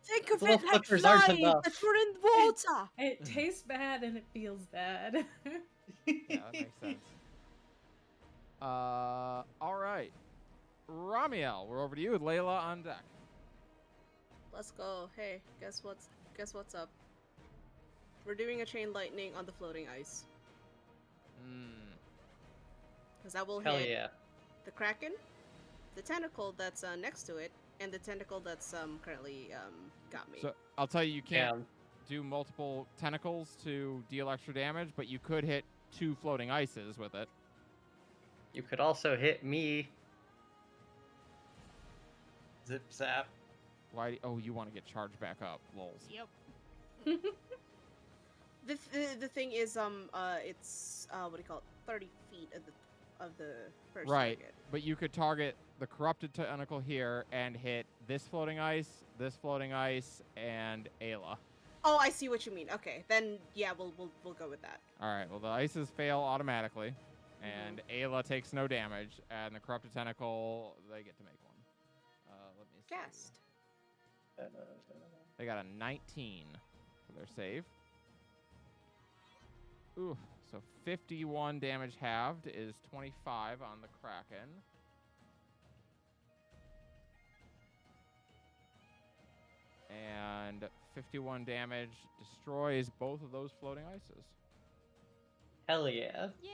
Think of Those it like flippers aren't flying, enough. but you're in water. It tastes bad and it feels bad. Yeah, that makes sense. All right. Ramiel, we're over to you with Layla on deck. Let's go. Hey, guess what's up? We're doing a chain lightning on the floating ice. Because that will Hell hit yeah. the Kraken, the tentacle that's next to it, and the tentacle that's currently got me. So I'll tell you, you can't Damn. do multiple tentacles to deal extra damage, but you could hit 2 floating ices with it. You could also hit me. Zip zap. Why? Oh, you want to get charged back up, lols. Yep. The thing is it's what do you call it? 30 feet of the first Right, target. but you could target the corrupted tentacle here and hit this floating ice, and Ayla. Oh, I see what you mean. Okay, then yeah, we'll go with that. All right. Well, the ices fail automatically, and Ayla takes no damage, and the corrupted tentacle they get to make one. Let me see. Cast. They got a 19 for their save. Ooh, so 51 damage halved is 25 on the Kraken. And 51 damage destroys both of those floating ices. Hell yeah. Yeah.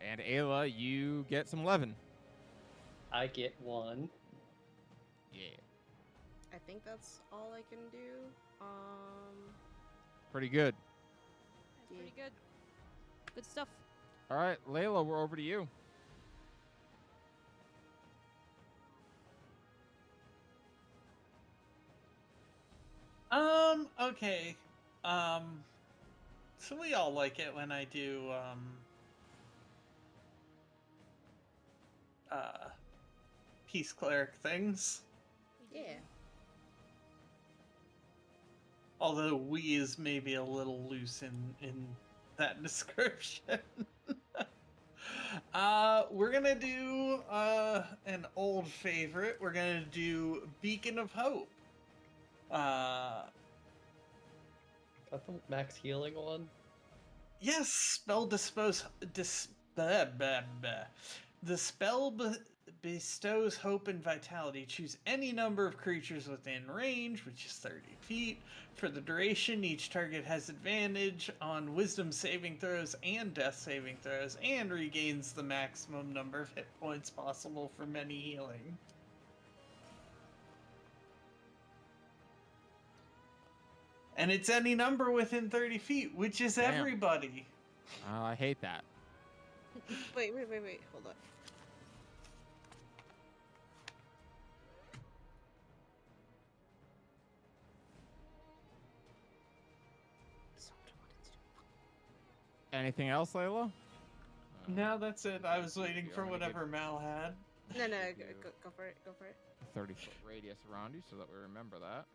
And Ayla, you get some Levin. I get 1. Yeah. I think that's all I can do. Pretty good. That's pretty good. Good stuff. All right, Layla, we're over to you. Okay. So we all like it when I do, peace cleric things. Yeah. Although we is maybe a little loose in that description. We're gonna do, an old favorite. We're gonna do Beacon of Hope. Got the max healing one. Yes, spell blah, blah, blah. The spell bestows hope and vitality. Choose any number of creatures within range, which is 30 feet. For the duration, each target has advantage on wisdom saving throws and death saving throws, and regains the maximum number of hit points possible for many healing. And it's any number within 30 feet, which is Damn. everybody. I hate that. Wait. Hold on. Anything else, Layla? No, that's it. I was waiting You for want me to whatever Mal had. No, Do- go for it. Go for it. 30-foot radius around you so that we remember that.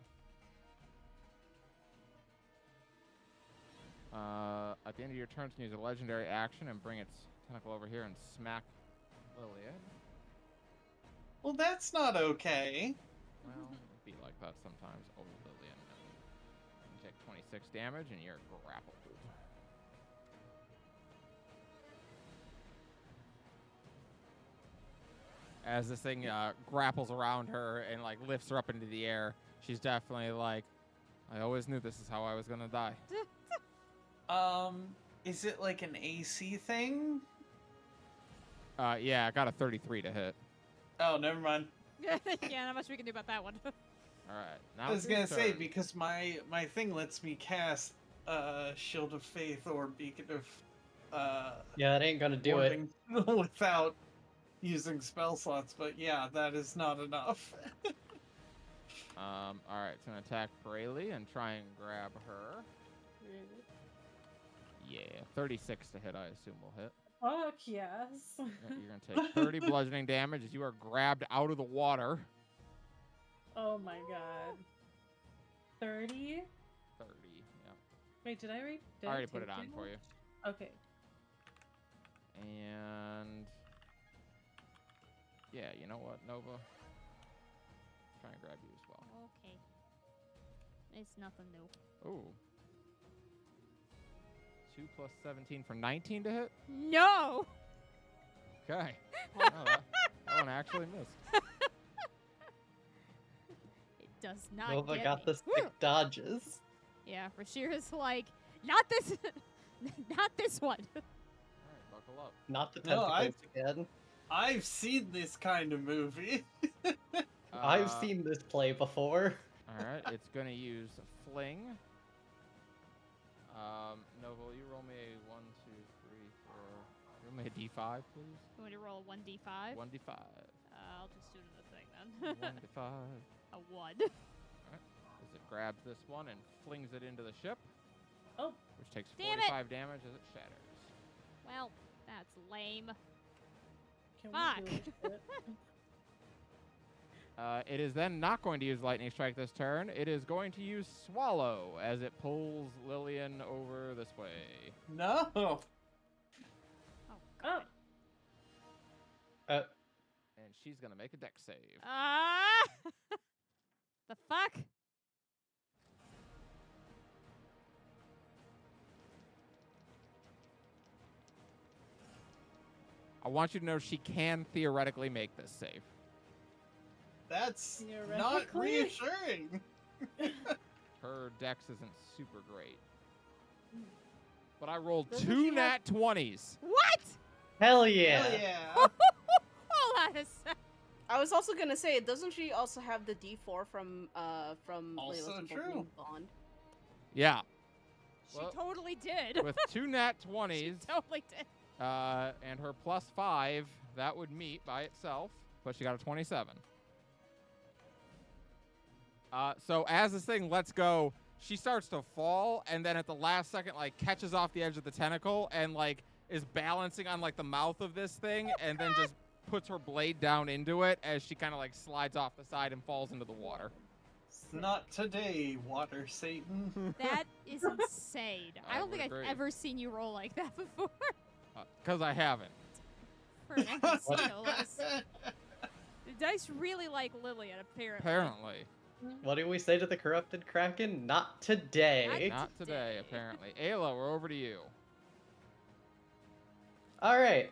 At the end of your turn, you can use a legendary action and bring its tentacle over here and smack Lillian. Well, that's not okay. Well, it'd be like that sometimes. Oh, Lillian. You take 26 damage and you're grappled. As this thing grapples around her and like lifts her up into the air, she's definitely like, I always knew this is how I was gonna die. Is it like an AC thing? Yeah, I got a 33 to hit. Oh, never mind. Yeah, not much we can do about that one. All right. Now I was it's your gonna say turn. because my thing lets me cast Shield of Faith or Beacon of Yeah, it ain't gonna do it. warding without using spell slots, but yeah, that is not enough. All right, it's gonna attack Braylee and try and grab her. Yeah, 36 to hit. I assume will hit. Fuck yes. Yeah, you're gonna take 30 bludgeoning damage as you are grabbed out of the water. Oh my god. 30? 30. Yeah. Wait, did I read? I already put it on for you. Okay. And Yeah, you know what, Nova? Try and grab you as well. Okay. It's nothing new. Ooh. 2 plus 17 for 19 to hit? No! Okay. Oh, that one actually missed. It does not Nova get got me. the sick dodges. Yeah, Rashira's like, not this, not this one. Alright, buckle up. Not the No, tentacles again. I've seen this kind of movie. I've seen this play before. Alright, it's gonna use Fling. Nova, will you roll me a 1, 2, 3, 4. Roll me a d5, please. You want to roll a 1d5? 1d5. I'll just do it in the thing then. 1d5. A 1. As it grabs this one and flings it into the ship. Oh. Which takes Damn it. 45 damage as it shatters. Well, that's lame. Can Fuck. we do it? It is then not going to use Lightning Strike this turn. It is going to use Swallow as it pulls Lillian over this way. No. Oh, God. Uh, And she's going to make a dex save. Ah! The fuck? I want you to know she can theoretically make this save. That's not Theoretically? reassuring. Her dex isn't super great. But I rolled Doesn't 2 she have- nat 20s. What? hell yeah. Hell yeah. Hold on a sec. I was also gonna say, doesn't she also have the D4 from Also Layla's true. Forbidden Bond? Yeah. She Well, totally did. With 2 nat She 20s totally did. and her +5, that would meet by itself. But she got a 27. So as this thing lets go, she starts to fall, and then at the last second, like, catches off the edge of the tentacle and, like, is balancing on, like, the mouth of this thing, and then just puts her blade down into it as she kind of, like, slides off the side and falls into the water. Not today, Water Satan. That is insane. I don't think would I've agree. ever seen you roll like that before. Because I haven't. For an NPC, no less. The dice really like Lillian, apparently. Apparently. What do we say to the corrupted kraken? Not today. Not today, today. apparently. Ayla, we're over to you. All right.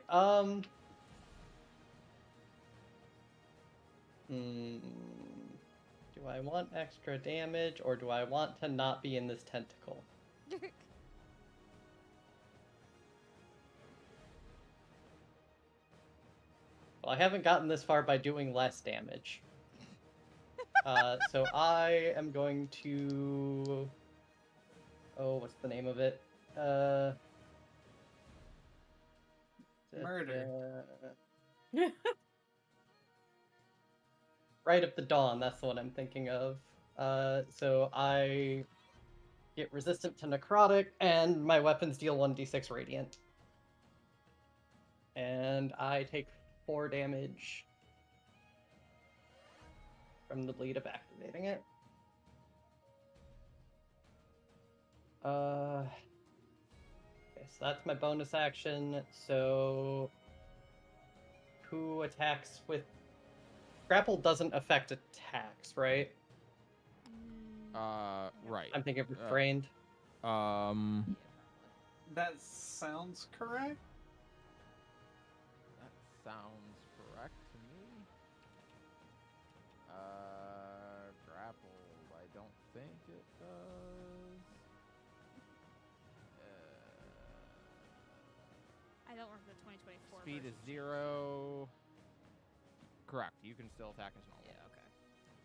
Do I want extra damage or do I want to not be in this tentacle? Well, I haven't gotten this far by doing less damage. So I am going to... Oh, what's the name of it? Murder. Right of the Dawn, that's the one I'm thinking of. So I get resistant to necrotic, and my weapons deal 1d6 radiant. And I take 4 damage from the bleed of activating it. Okay, so that's my bonus action. So who attacks with grapple doesn't affect attacks, right? Right. I'm thinking of restrained. That sounds correct. That sounds correct to me. Grapple, I don't think it does. I don't remember the 2024 Speed is version. 0. Correct. You can still attack as normal. Yeah, okay.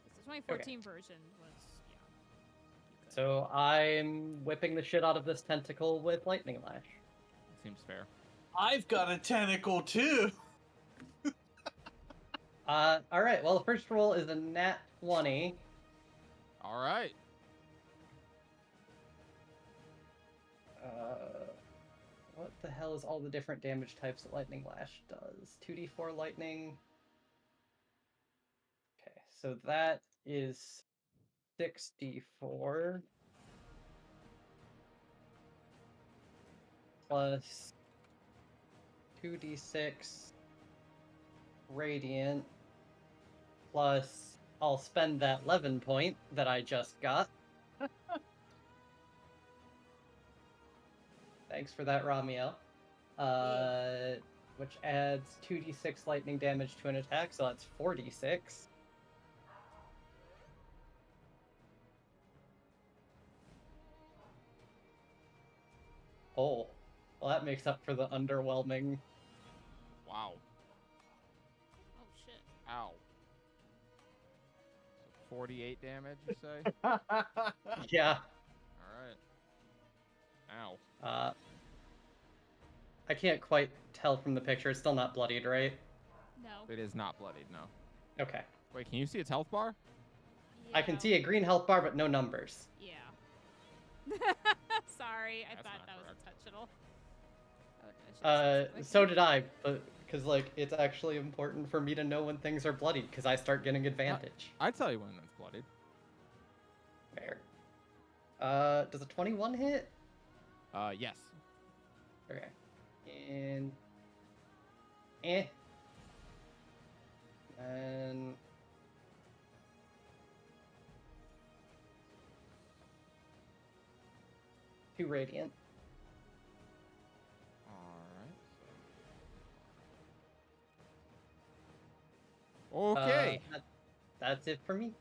'Cause the 2014 version was, yeah. you could. So I'm whipping the shit out of this tentacle with lightning lash. Seems fair. I've got a tentacle too. All right. Well, the first roll is a nat 20. All right. What the hell is all the different damage types that lightning lash does? 2d4 lightning. Okay, so that is 6d4 plus 2d6 radiant. Plus, I'll spend that 11 point that I just got. Thanks for that, Ramiel. Which adds 2d6 lightning damage to an attack, so that's 4d6. Oh, well, that makes up for the underwhelming. Wow. Oh shit. Ow. So 48 damage, you say? Yeah. Alright. Ow. I can't quite tell from the picture. It's still not bloodied, right? No. It is not bloodied, no. Okay. Wait, can you see its health bar? I can Yeah. see a green health bar, but no numbers. Yeah. Sorry, I That's thought not that was correct. intentional. Oh, I should've said So something. did I, but because like it's actually important for me to know when things are bloodied, because I start getting advantage. I'd tell you when it's bloodied. Fair. Does a 21 hit? Yes. Okay. And and 2 radiant. Alright. Okay. That's it for me.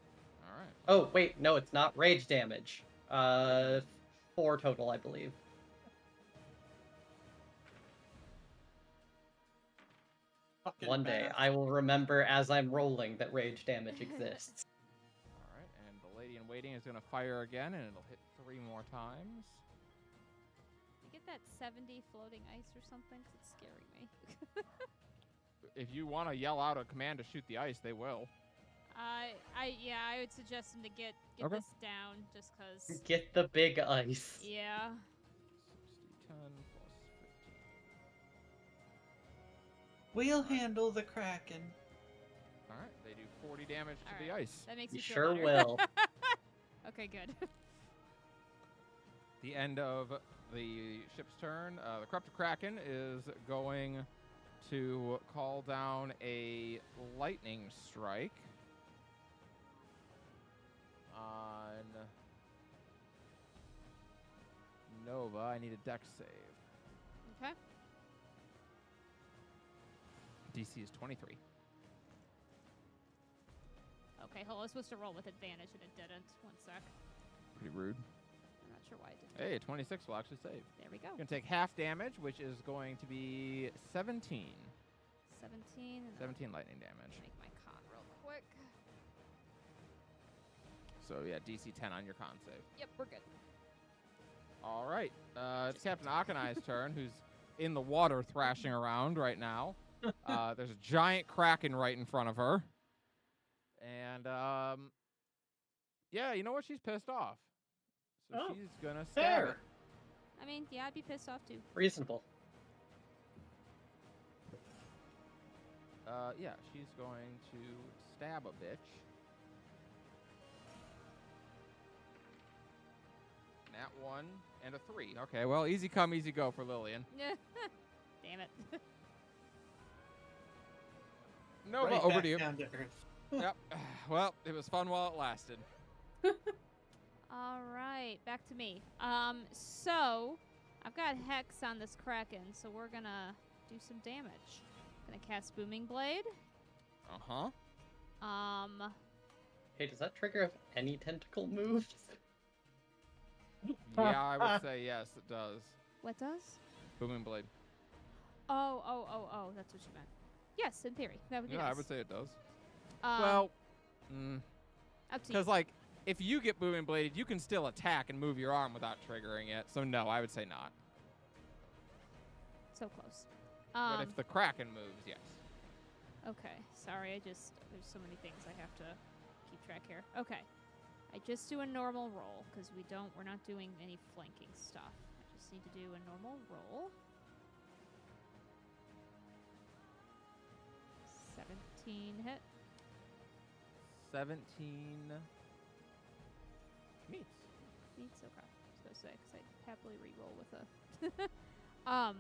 Alright. Oh wait, no, it's not rage damage. 4 total, I believe. Fucking One day, math. I will remember as I'm rolling that rage damage exists. Alright, and the lady in waiting is going to fire again, and it'll hit 3 more times. You get that 70 floating ice or something? 'Cause it's scaring me. If you want to yell out a command to shoot the ice, they will. I would suggest him to get Okay. this down, just cause. Get the big ice. Yeah. 60, 10 plus 15. We'll handle the Kraken. Alright, they do 40 damage to the Alright. ice. That makes You me feel sure better. will. Okay, good. The end of the ship's turn. The Corrupted Kraken is going to call down a lightning strike on Nova. I need a dex save. Okay. DC is 23. Okay, hold on. I was supposed to roll with advantage and it didn't. One sec. Pretty rude. I'm not sure why it didn't. Hey, 26 will actually save. There we go. You're going to take half damage, which is going to be 17. 17. And 17 lightning damage. Make my con real quick. So, yeah, DC 10 on your con save. Yep, we're good. All right. It's Captain Akanai's turn, who's in the water thrashing around right now. There's a giant kraken right in front of her. And, yeah, you know what? She's pissed off. So Oh, she's going to stab fair. it. I mean, yeah, I'd be pissed off too. Reasonable. Yeah, she's going to stab a bitch. Nat 1 and a 3. Okay, well, easy come, easy go for Lillian. Damn it. Nova, Right over back to you. down to earth. Yep. Well, it was fun while it lasted. All right, back to me. So I've got Hex on this Kraken, so we're gonna do some damage. Gonna cast Booming Blade. Uh-huh. Hey, does that trigger any tentacle moves? Yeah, I would say yes, it does. What does? Booming Blade. Oh, that's what you meant. Yes, in theory. That would be Yeah, nice. I would say it does. Well, Well, up to you. because, like, if you get Booming Bladed, you can still attack and move your arm without triggering it. So, no, I would say not. So close. But if the Kraken moves, yes. Okay, sorry, there's so many things I have to keep track here. Okay. I just do a normal roll, because we're not doing any flanking stuff. I just need to do a normal roll. 17 hit. 17 meets. Beats, okay. I was gonna say, because I happily re-roll with a...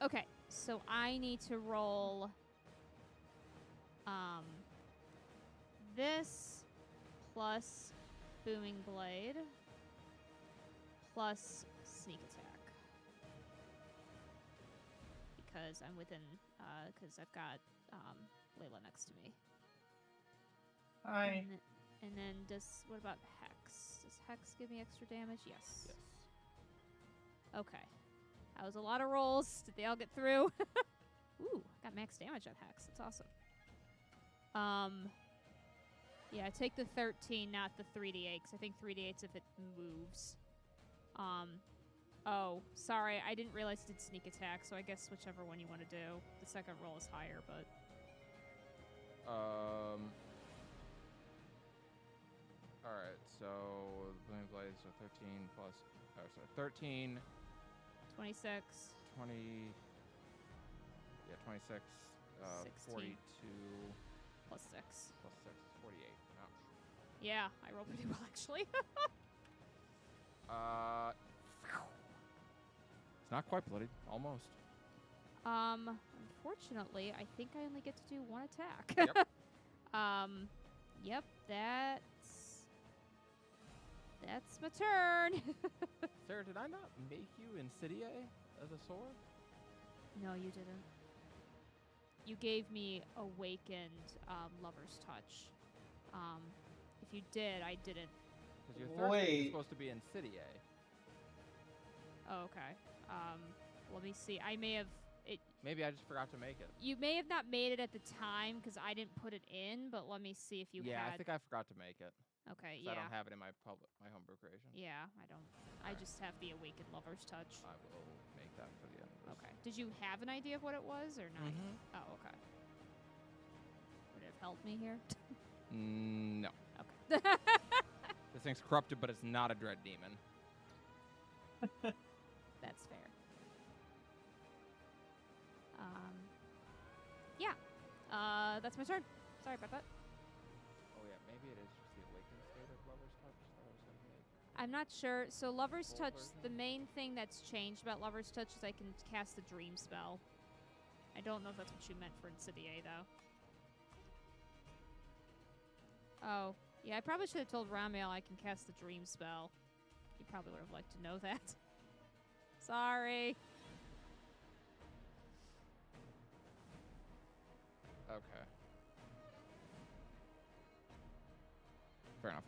Okay, so I need to roll This plus booming blade plus sneak attack because I'm within because I've got Layla next to me. Hi. And then what about Hex? Does Hex give me extra damage? Yes. Yes. Okay. That was a lot of rolls. Did they all get through? Ooh, got max damage on Hex. That's awesome. Yeah, take the 13, not the 3d8, because I think 3d8's if it moves. Oh, sorry, I didn't realize it did sneak attack, so I guess whichever one you want to do. The second roll is higher, but... Alright, so Booming Blades are 13 plus... Oh, sorry, 13... 26. 20... Yeah, 26. 16. 42... Plus 6. Plus 6 is 48. Ouch. Yeah, I rolled pretty well, actually. It's not quite bloodied. Almost. Unfortunately, I think I only get to do one attack. Yep. Yep, that's my turn. Sarah, did I not make you Insidiae as a sword? No, you didn't. You gave me Awakened Lover's Touch. If you did, I didn't. Because your third thing is Wait. supposed to be Insidiae. Oh, okay. Let me see. I may have... Maybe I just forgot to make it. You may have not made it at the time because I didn't put it in, but let me see if you Yeah, had... I think I forgot to make it. Okay, 'Cause yeah. I don't have it in my homebrew creation. Yeah, I don't. I Alright. just have the Awakened Lover's Touch. I will make that for the end of this. Okay. Did you have an idea of what it was or not? Mhm. Oh, okay. Would it have helped me here? No. Okay. This thing's corrupted, but it's not a dread demon. That's fair. Yeah. That's my turn. Sorry about that. Oh yeah, maybe it is just the awakened state of Lover's Touch that I was going to make. I'm not sure. So Lover's Full Touch, version? the main thing that's changed about Lover's Touch is I can cast the Dream spell. I don't know if that's what you meant for Insidiae, though. Oh, yeah, I probably should have told Ramiel I can cast the Dream spell. He probably would have liked to know that. Sorry. Okay. Fair enough.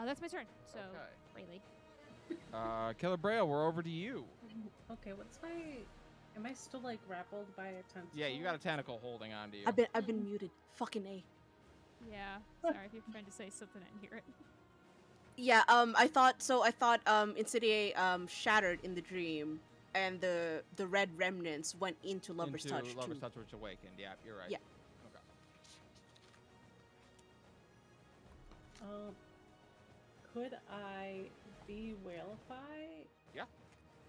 That's my turn. So, Okay. Rayleigh. Killer Braille, we're over to you. Okay, what's my? Am I still like grappled by a tentacle? Yeah, you got a tentacle holding on to you. I've been muted. Fucking A. Yeah. Sorry if you're trying to say something, I didn't hear it. Yeah, I thought Insidiae shattered in the dream, and the red remnants went into Lover's Into Touch Lover's too. Touch, which awakened. Yeah, you're right. Yeah. Okay. Could I be whalify? Yeah.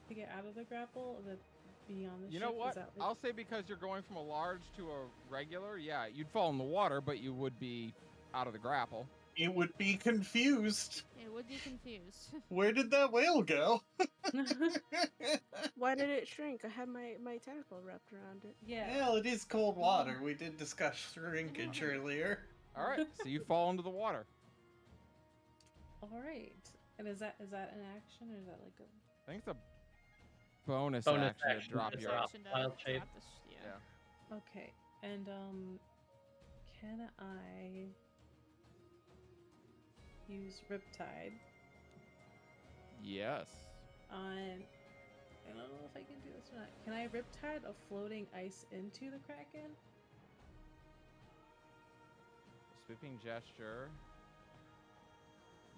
To get out of the grapple and then be on the You ship? know Is what? that, like- I'll say because you're going from a large to a regular, yeah, you'd fall in the water, but you would be out of the grapple. It would be confused. It would be confused. Where did that whale go? Why did it shrink? I had my tentacle wrapped around it. Yeah. Well, it is cold water. We did discuss shrinkage earlier. All right, so you fall into the water. All right. And is that an action or is that like a? I think it's a bonus Bonus action to action drop to your. drop. Action to wild shape. drop the yeah. Okay. And can I use Riptide Yes. on? I don't know if I can do this or not. Can I Riptide a floating ice into the Kraken? Sweeping gesture.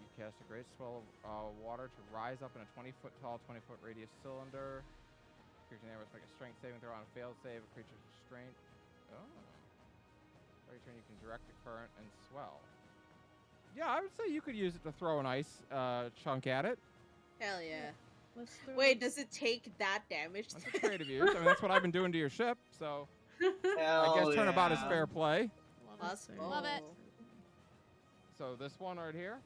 You cast a great swell of water to rise up in a 20-foot tall, 20-foot radius cylinder. Creature in the air must make a strength saving throw on a failed save. A creature's restraint. Oh. Every turn you can direct the current and swell. Yeah, I would say you could use it to throw an ice chunk at it. Hell yeah. Let's throw Wait, does it take that damage? That's a creative use. I mean, that's what I've been doing to your ship, so Hell I guess turnabout is yeah. fair play. Love Let's it. go. Love it. So this one right here.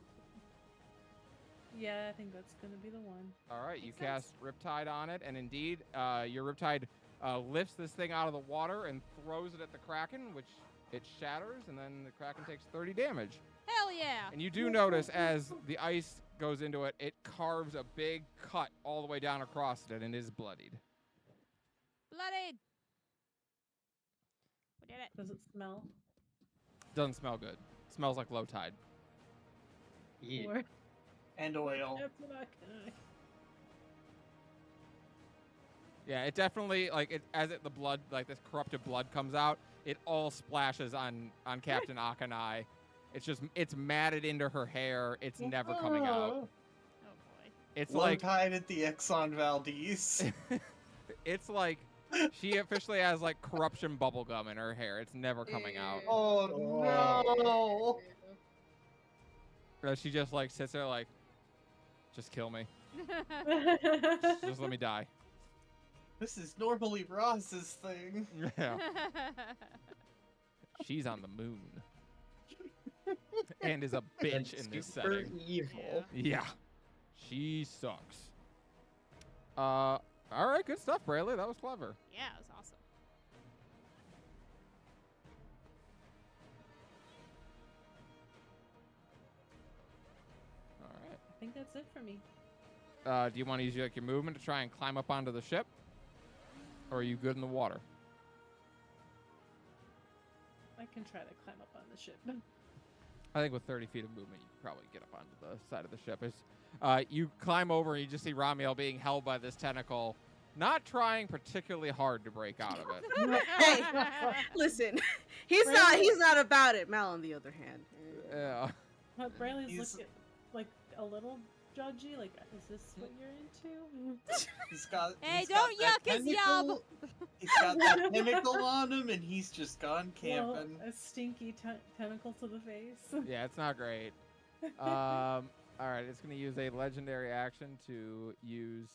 Yeah, I think that's gonna be the one. All right, you Makes sense. cast Riptide on it, and indeed, your Riptide lifts this thing out of the water and throws it at the Kraken, which it shatters, and then the Kraken takes 30 damage. Hell yeah! And you do notice as the ice goes into it, it carves a big cut all the way down across it, and it is bloodied. Bloodied! We did it. Does it smell? Doesn't smell good. Smells like low tide. Yeah. Or And oil. that's not gonna. Yeah, it definitely the blood, like this corrupted blood comes out, it all splashes on Captain Akanai. It's matted into her hair. It's never coming out. Oh boy. It's Low like tide at the Exxon Valdez. it's like she officially has like corruption bubblegum in her hair. It's never coming out. Oh no! She just like sits there like, just kill me. Just let me die. This is normally Ross's thing. Yeah. She's on the moon. And is a bitch in this super setting. evil. Yeah. She sucks. All right, good stuff, Brayley. That was clever. Yeah, it was awesome. All right. I think that's it for me. Do you want to use like your movement to try and climb up onto the ship? Or are you good in the water? I can try to climb up on the ship. I think with 30 feet of movement, you could probably get up onto the side of the ship. You climb over and you just see Ramiel being held by this tentacle, not trying particularly hard to break out of it. Hey, listen, he's not about it. Mal, on the other hand, Yeah. But Brayley's He's- looking like a little judgy. Like, is this what you're into? He's got. Hey, he's don't got that yuck his yub. chemical- He's got that chemical on him, and he's just gone Well, camping. a stinky tentacle to the face. Yeah, it's not great. All right, it's going to use a legendary action to use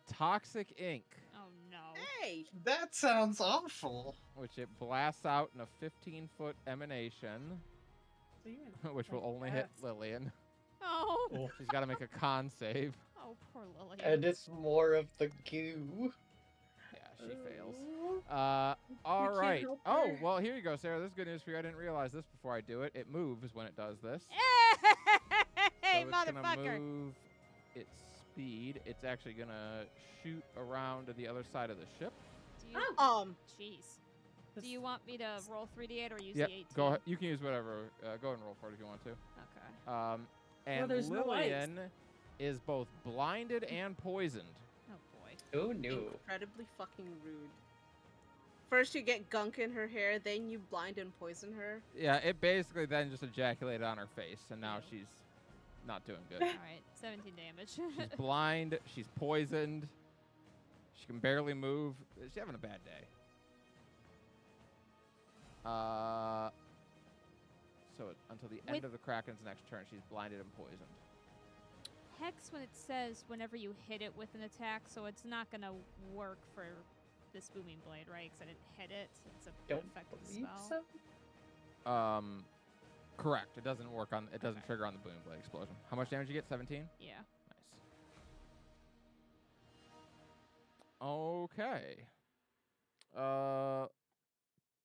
Toxic Ink, Oh no. hey, That sounds awful. which it blasts out in a 15-foot emanation, So you're in, which will like, only hit fast. Lillian. Oh. She's got to make a con save. Oh, poor Lily. And it's more of the goo. Yeah, she fails. Ooh. All can't right. help Oh, her. well, here you go, Sarah. This is good news for you. I didn't realize this before I do it. It moves when it does this. Hey, So it's gonna motherfucker. move its speed. It's actually gonna shoot around to the other side of the ship. Do you, jeez. This- Do you want me to roll 3d8 or use Yep. the 18? Go ahead. You can use whatever. Go ahead and roll for it if you want to. Okay. And there's no ice. Lillian is both blinded and poisoned. Oh boy. Oh no. incredibly fucking rude. First you get gunk in her hair, then you blind and poison her. Yeah, it basically then just ejaculated on her face, and now she's not doing good. All right, 17 damage. She's blind. She's poisoned. She can barely move. She's having a bad day. So until the end With- of the Kraken's next turn, she's blinded and poisoned. Hex when it says whenever you hit it with an attack, so it's not gonna work for this booming blade, right? Because I didn't hit it. It's a Don't effective believe spell. so. Correct. It doesn't work on. It doesn't trigger on the booming blade explosion. How much damage you get? 17. Yeah. Nice. Okay.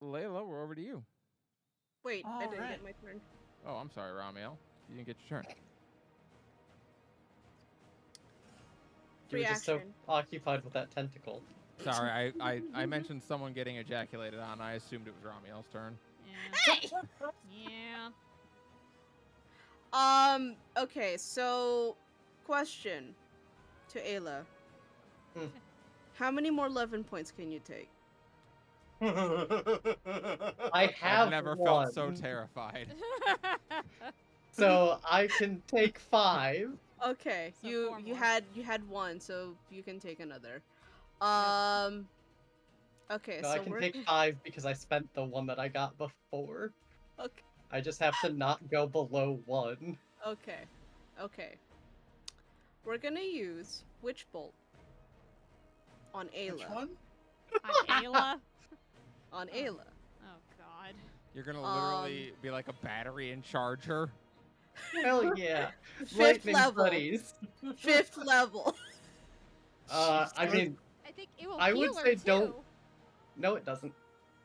Layla, we're over to you. Wait, I didn't Alright. get my turn. Oh, I'm sorry, Ramiel. You didn't get your turn. You were Free just so action. occupied with that tentacle. Sorry, I mentioned someone getting ejaculated on. I assumed it was Ramiel's turn. Yeah. Yeah. Okay, so question to Ayla. Hmm. How many more 11 points can you take? I have I've never one, felt so terrified. so I can take 5. Okay, So you 4 you more. had one, so you can take another. Okay, No, so I can we're take 5 because I spent the one that I got before. okay. I just have to not go below 1. Okay. We're gonna use Witch Bolt on Ayla. Which one? On Ayla. On Oh. Ayla. Oh God. You're gonna literally be like a battery and charge her. Hell yeah. Fifth Lightning level. buddies. 5th level. I mean, I think it will I heal would her say too. don't- no, it doesn't.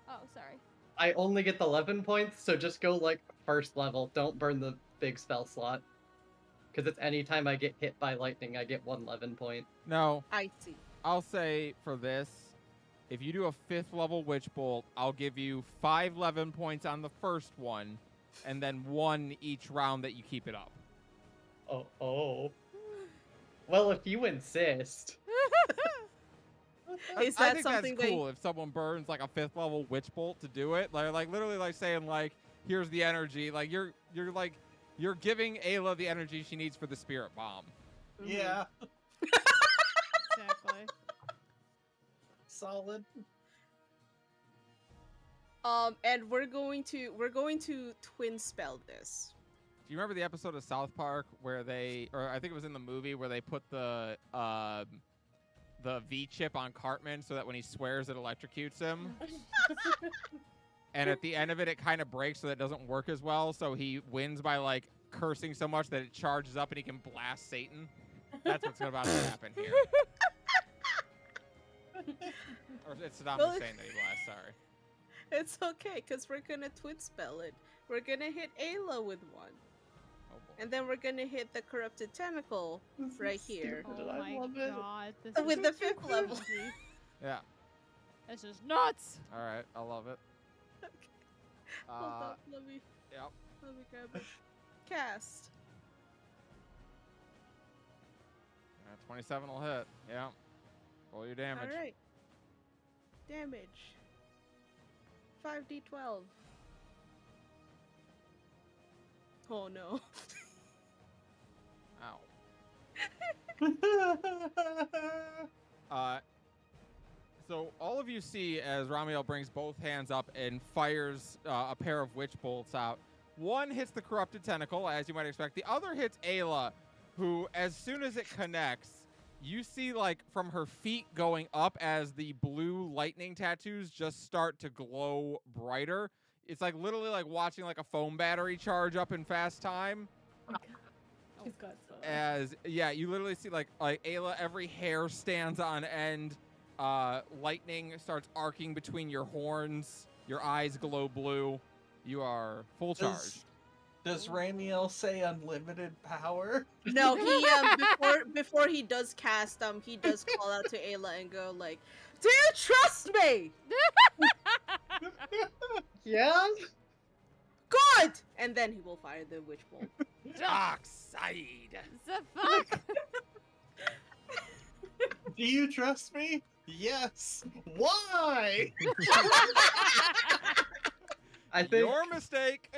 Oh, sorry. I only get the 11 points, so just go like first level. Don't burn the big spell slot. Because it's anytime I get hit by lightning, I get 1 11 point. No, I see. I'll say for this, if you do a 5th level Witch Bolt, I'll give you 5 11 points on the first one, and then 1 each round that you keep it up. Oh. Well, if you insist. Is I that think something that's cool if someone burns like a 5th level Witch Bolt to do it. Like literally like saying like, here's the energy. Like you're giving Ayla the energy she needs for the spirit bomb. Yeah, Exactly. solid. And we're going to twin spell this. Do you remember the episode of South Park where or I think it was in the movie where they put the V chip on Cartman so that when he swears it electrocutes him? And at the end of it, it kind of breaks so that it doesn't work as well. So he wins by like cursing so much that it charges up and he can blast Satan. That's what's about to happen here. Or it's Saddam Well, Hussein that he blasts, sorry. It's okay, because we're gonna twin spell it. We're gonna hit Ayla with one. Oh boy. And then we're gonna hit the corrupted tentacle This is right here. stupid. Oh I my love it. god. This With is the 5th level. crazy. Yeah. This is nuts. All right. I love it. Hold up, let me Yep. grab it. Cast. 27 will hit. Yeah. Roll your damage. Alright. Damage. 5d12. Oh no. Ow. So all of you see as Ramiel brings both hands up and fires a pair of witch bolts out. One hits the corrupted tentacle, as you might expect. The other hits Ayla, who, as soon as it connects, you see like from her feet going up as the blue lightning tattoos just start to glow brighter. It's like literally like watching like a foam battery charge up in fast time. She's got some. As you literally see like Ayla, every hair stands on end. Lightning starts arcing between your horns. Your eyes glow blue. You are full charge. Does Ramiel say unlimited power? No, he before he does cast he does call out to Ayla and go like, "Do you trust me?" Yeah? Good! And then he will fire the witch bolt. Dark side. The fuck? Do you trust me? Yes. Why? I think, Your mistake.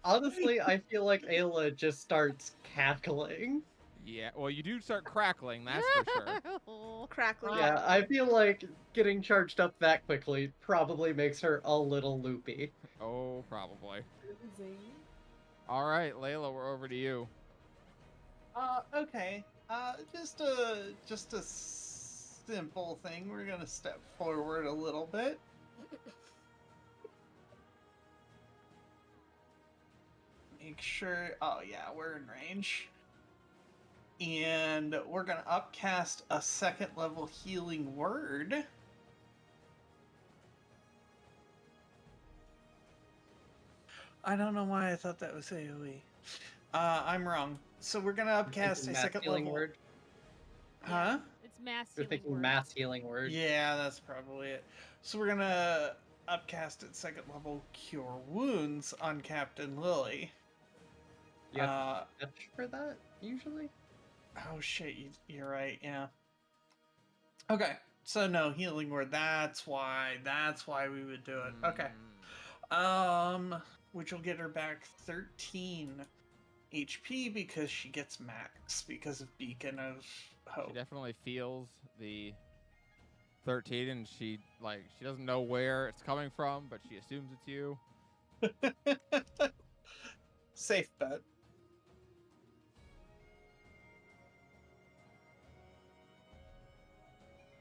honestly, I feel like Ayla just starts cackling. Yeah, well, you do start crackling, that's for sure. Crackling. Yeah, I feel like getting charged up that quickly probably makes her a little loopy. Oh, probably. Zing. All right, Layla, we're over to you. Okay. Just a simple thing. We're gonna step forward a little bit. Make sure. Oh yeah, we're in range. And we're gonna upcast a 2nd level healing word. I don't know why I thought that was AoE. I'm wrong. So we're gonna upcast a Mass 2nd healing level. word. Huh? It's mass You're healing thinking word. mass healing word. Yeah, that's probably it. So we're gonna upcast at 2nd level Cure Wounds on Captain Lily. You have to touch for that, usually? Oh shit, you're right, yeah. Okay, so no, healing word, that's why we would do it. Okay. Which will get her back 13 HP because she gets max because of Beacon of She Hope. definitely feels the 13, and she doesn't know where it's coming from, but she assumes it's you. Safe bet.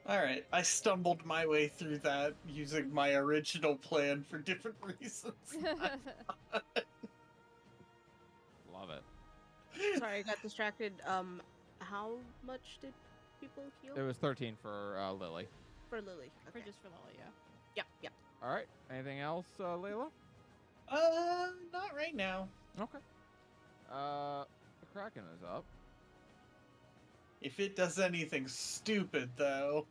Alright, I stumbled my way through that using my original plan for different reasons. Love Sorry, I got distracted. How much did people heal It was 13 for Lily. for Lily? For Okay. just for Lily, yeah. Yeah, yeah. All right. Anything else, Layla? Not right now. Okay. The Kraken is up. If it does anything stupid, though.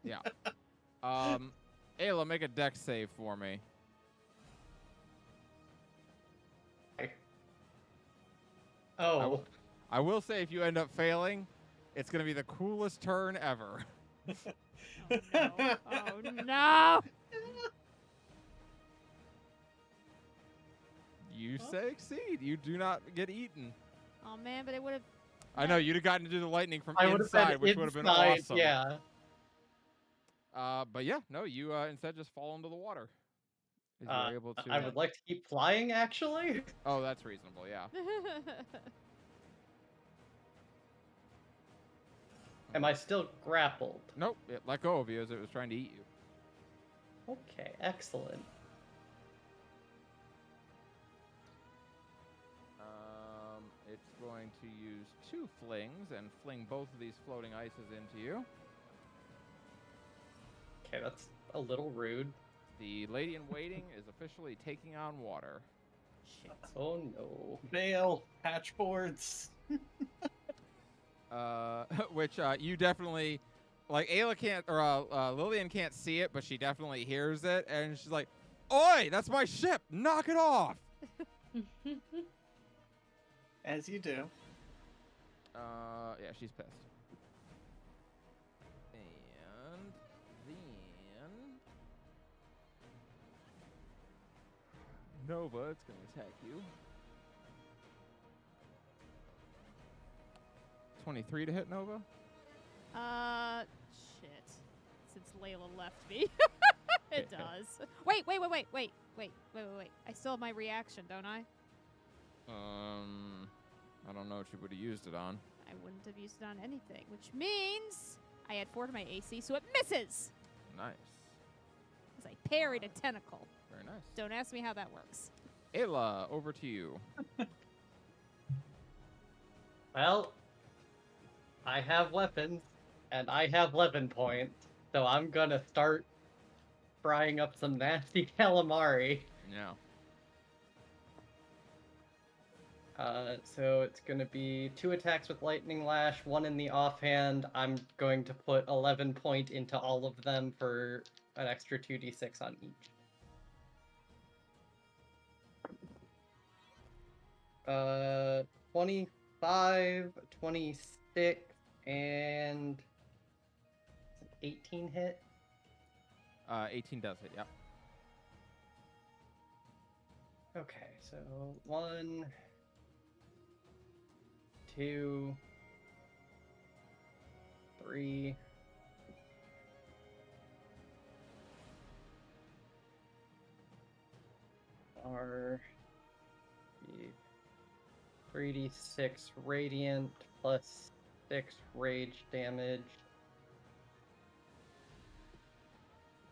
Yeah. Ayla, make a dex save for me. Oh, I will say, if you end up failing, it's gonna be the coolest turn ever. Oh no. Oh no! You Oh. succeed. You do not get eaten. Oh man, but it would have. I know you'd have gotten to do the lightning from I would have inside, been which would have been inside, awesome. yeah. But yeah, no, you instead just fall into the water. Is you're able to. I would like to keep flying, actually. Oh, that's reasonable. Yeah. Am I still grappled? Nope. It let go of you as it was trying to eat you. Okay, excellent. It's going to use 2 flings and fling both of these floating ices into you. Okay, that's a little rude. The lady in waiting is officially taking on water. Shit. Oh no. Veil, patchboards. Which you definitely, like, Ayla can't, or Lillian can't see it, but she definitely hears it, and she's like, "Oi, that's my ship! Knock it off!" As you do. Yeah, she's pissed. And then Nova, it's gonna attack you. 23 to hit, Nova. Shit. Since Layla left me, it does. Wait. I still have my reaction, don't I? I don't know what you would have used it on. I wouldn't have used it on anything, which means I had 4 to my AC, so it misses. Nice. Because I parried a tentacle. Very nice. Don't ask me how that works. Ayla, over to you. Well, I have weapons, and I have 11 points, so I'm gonna start frying up some nasty calamari. Yeah. So it's gonna be 2 attacks with Lightning Lash, 1 in the offhand. I'm going to put 11 point into all of them for an extra 2d6 on each. 25, 26, and 18 hit. 18 does hit, yep. Okay, so 1, 2, 3, 4, 3d6 radiant plus 6 rage damage.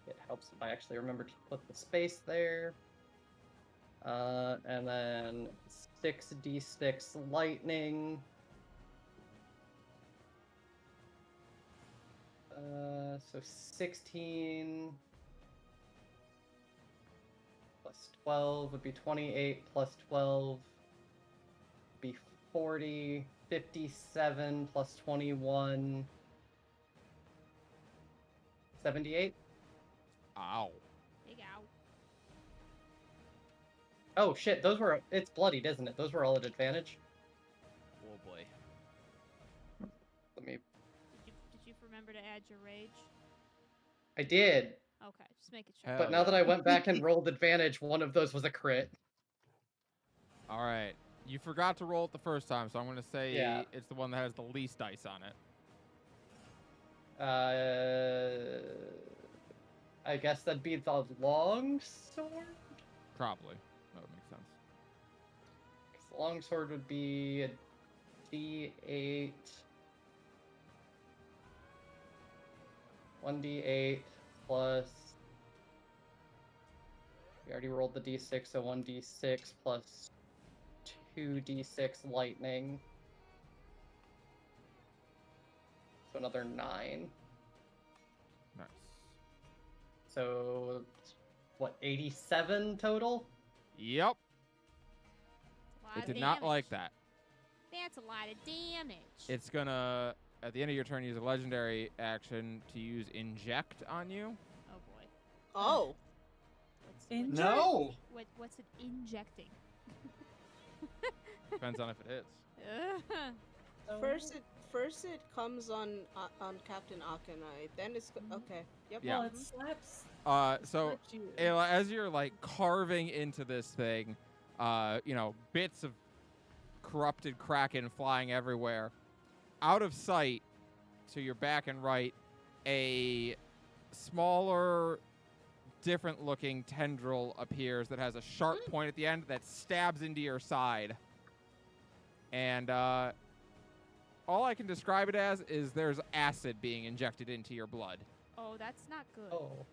It helps if I actually remember to put the space there. And then 6d6 lightning. So 16 plus 12 would be 28 plus 12 would be 40, 57 plus 21, 78. Ow. Big ow. Oh shit, those were, it's bloodied, isn't it? Those were all at advantage. Oh boy. Let me, Did you remember to add your rage? I did, Okay, just making sure. but now that I went back and rolled advantage, one of those was a crit. All right. You forgot to roll it the first time, so I'm going to say Yeah. it's the one that has the least dice on it. I guess that'd be the long sword? Probably. That would make sense. 'Cause the long sword would be a d8, 1d8 plus. We already rolled the d6, so 1d6 plus 2d6 lightning. So another 9. Nice. So, what, 87 total? Yep. That's a lot It of did not like damage. that. That's a lot of damage. It's gonna, at the end of your turn, use a legendary action to use Inject on you. Oh boy. Oh. Inject? No! What's it injecting? Depends on if it hits. So- First it comes on Captain Akanai. Then it's okay. Yep. Yeah. Well, it slaps. So slaps you. Ayla, as you're like carving into this thing, bits of corrupted kraken flying everywhere. Out of sight, to your back and right, a smaller, different-looking tendril appears that has a sharp point at the end that stabs into your side. And all I can describe it as is there's acid being injected into your blood. Oh, that's not good. Oh.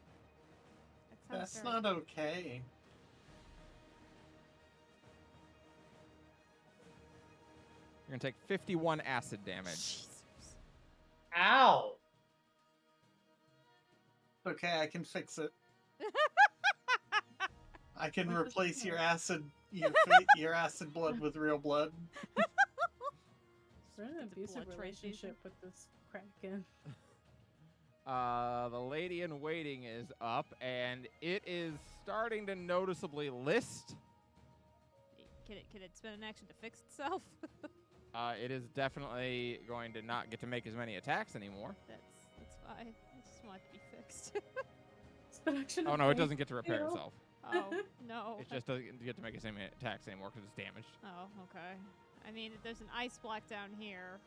That sounds That's very- not okay. You're gonna take 51 acid damage. Jesus. Ow! Okay, I can fix it. I can What does replace that your mean? acid your acid blood with real blood. We're in an The abusive blood relationship with this Kraken. The lady in waiting is up, and it is starting to noticeably list. Can it spend an action to fix itself? It is definitely going to not get to make as many attacks anymore. That's fine. I just want it to be fixed. Spin action. Oh no, it doesn't get to repair Ew. itself. Oh no. It just doesn't get to make as many attacks anymore because it's damaged. Oh, okay. I mean, there's an ice block down here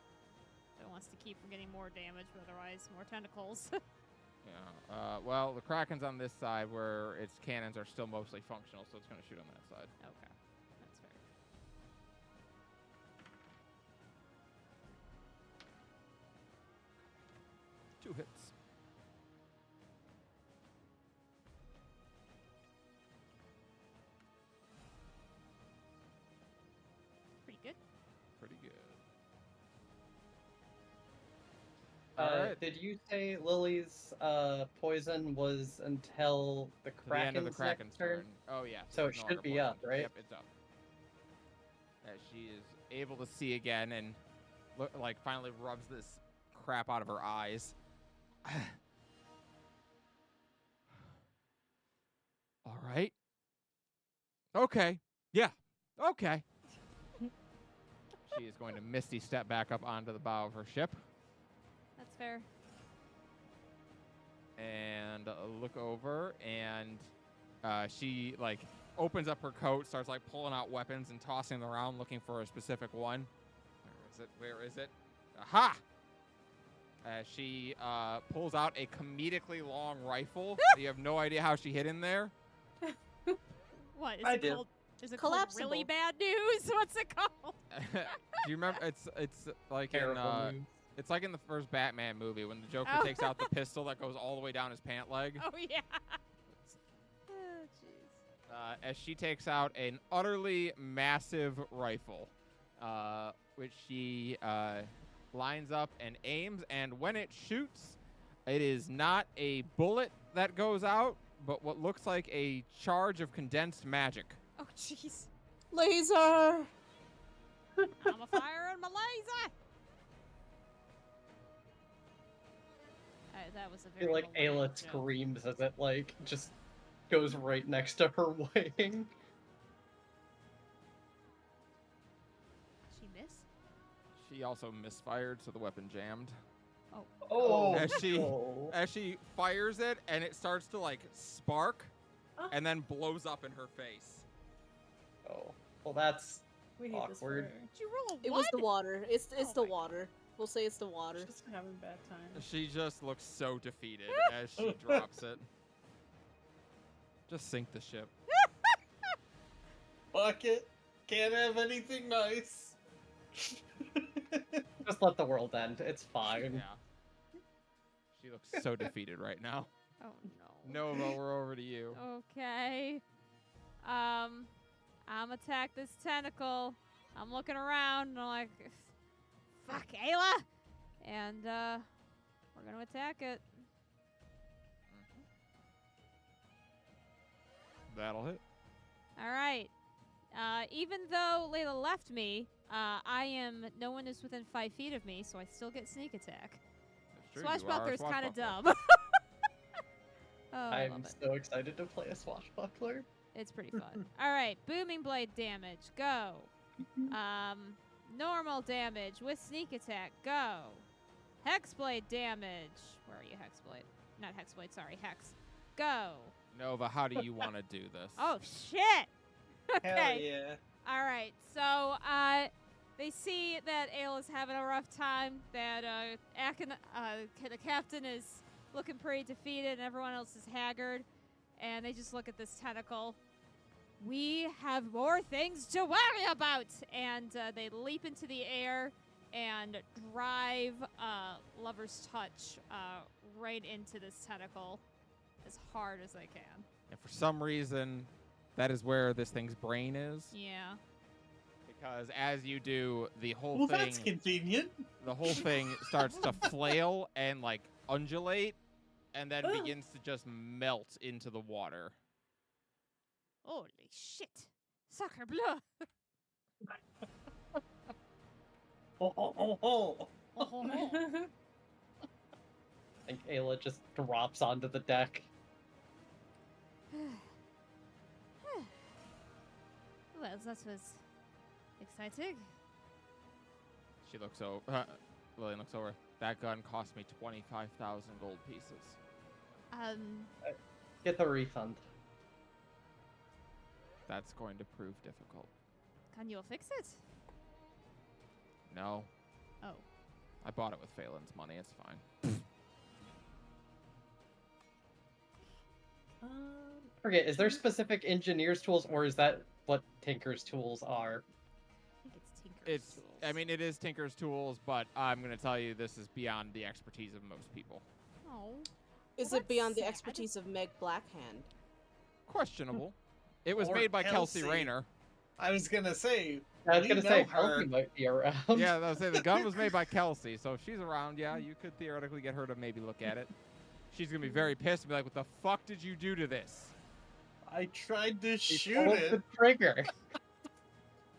that wants to keep from getting more damage, but otherwise more tentacles. Yeah. Well, the Kraken's on this side where its cannons are still mostly functional, so it's going to shoot on that side. Okay, that's fair. 2 hits. Pretty good. Pretty good. Alright. Did you say Lily's poison was until the To the end of the Kraken's Kraken's next turn. Oh yeah. So it it's no should longer be up, poisoned. right? Yep, it's up. As she is able to see again and finally rubs this crap out of her eyes. All right. Okay. Yeah. Okay. She is going to Misty step back up onto the bow of her ship That's fair. and look over, and she opens up her coat, starts pulling out weapons and tossing them around, looking for a specific one. Where is it? Aha! She pulls out a comedically long rifle. You have no idea how she hit in there. What is I it do. called? Is it called really Collapsible. bad news? What's it called? Do you remember? It's like Terrible in news. it's like in the first Batman movie when the Joker Oh. takes out the pistol that goes all the way down his pant leg. Oh yeah. Oh jeez. As she takes out an utterly massive rifle, which she lines up and aims, and when it shoots, it is not a bullet that goes out, but what looks like a charge of condensed magic. Oh jeez. Laser. I'm a fire and my laser. That was a I very. feel like millennial Ayla joke. screams as it just goes right next to her wing. She miss? She also misfired, so the weapon jammed. Oh, As she- no. As she fires it, and it starts to spark, Oh. and then blows up in her face. Oh, well, that's We hate this for Awkward. her. Did you roll a It one? was the water. It's Oh the my water. We'll say it's the water. She's having a bad time. She just looks so defeated as she drops it. Just sink the ship. Fuck it. Can't have anything nice. just let the world end. It's fine. Yeah. She looks so defeated right now. Oh no. Nova, we're over to you. Okay. I'm attack this tentacle. I'm looking around and I'm like, fuck, Ayla! And we're gonna attack it. That'll hit. All right. Even though Layla left me, no one is within 5 feet of me, so I still get sneak attack. That's true, you are a Swashbuckler is kind of swashbuckler. dumb. Oh, I I'm love it. so excited to play a swashbuckler. It's pretty fun. All right, booming blade damage, go. Normal damage with sneak attack, go. Hexblade damage. Where are you, Hexblade? Not Hexblade, sorry, Hex. Go. Nova, how do you want to do this? Oh shit. Hell Okay. yeah. All right. So they see that Ayla's having a rough time. That the captain is looking pretty defeated, and everyone else is haggard. And they just look at this tentacle. We have more things to worry about. And they leap into the air and drive Lover's Touch right into this tentacle as hard as they can. And for some reason, that is where this thing's brain is. Yeah. Because as you do, the whole Well, thing, that's convenient. the whole thing starts to flail and like undulate, and then Ugh. begins to just melt into the water. Holy shit. Sacre bleu. Oh, oh, oh, oh. Oh, I think Ayla just drops onto the deck. Well, that was exciting. She looks over. Lillian looks over. That gun cost me 25,000 gold pieces. Get the refund. That's going to prove difficult. Can you fix it? No, Oh. I bought it with Phelan's money. It's fine. Okay, is there specific engineer's tools, or is that what Tinker's tools are? I think it's Tinker's It's. tools. I mean, it is Tinker's tools, but I'm going to tell you this is beyond the expertise of most people. Oh. Is Well, it beyond the that's sad. expertise of Meg Blackhand? Questionable. It was Or made by Kelsey Kelsey. Rayner. I was gonna say. I was we gonna know say, her. Kelsey might be around. Yeah, I was saying the gun was made by Kelsey, so if she's around, yeah, you could theoretically get her to maybe look at it. She's gonna be very pissed and be like, "What the fuck did you do to this?" I tried to She shoot pulled it. the trigger.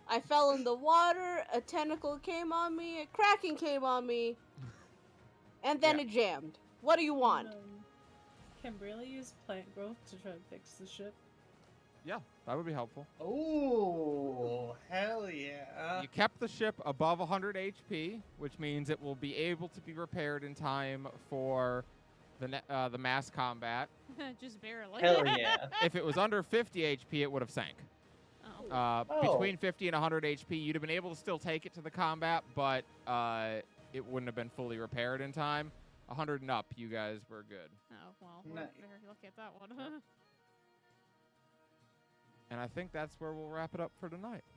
I fell in the water, a tentacle came on me, a kraken came on me, and then Yeah. it jammed. What do you want? Can Brayla use plant growth to try to fix the ship? Yeah, that would be helpful. Oh, hell yeah. You kept the ship above 100 HP, which means it will be able to be repaired in time for the mass combat. Just barely. Hell yeah. If it was under 50 HP, it would have sank. Oh. Between 50 and 100 HP, you'd have been able to still take it to the combat, but it wouldn't have been fully repaired in time. 100 and up, you guys were good. Oh, well, we're Nice. very lucky at that one. And I think that's where we'll wrap it up for tonight.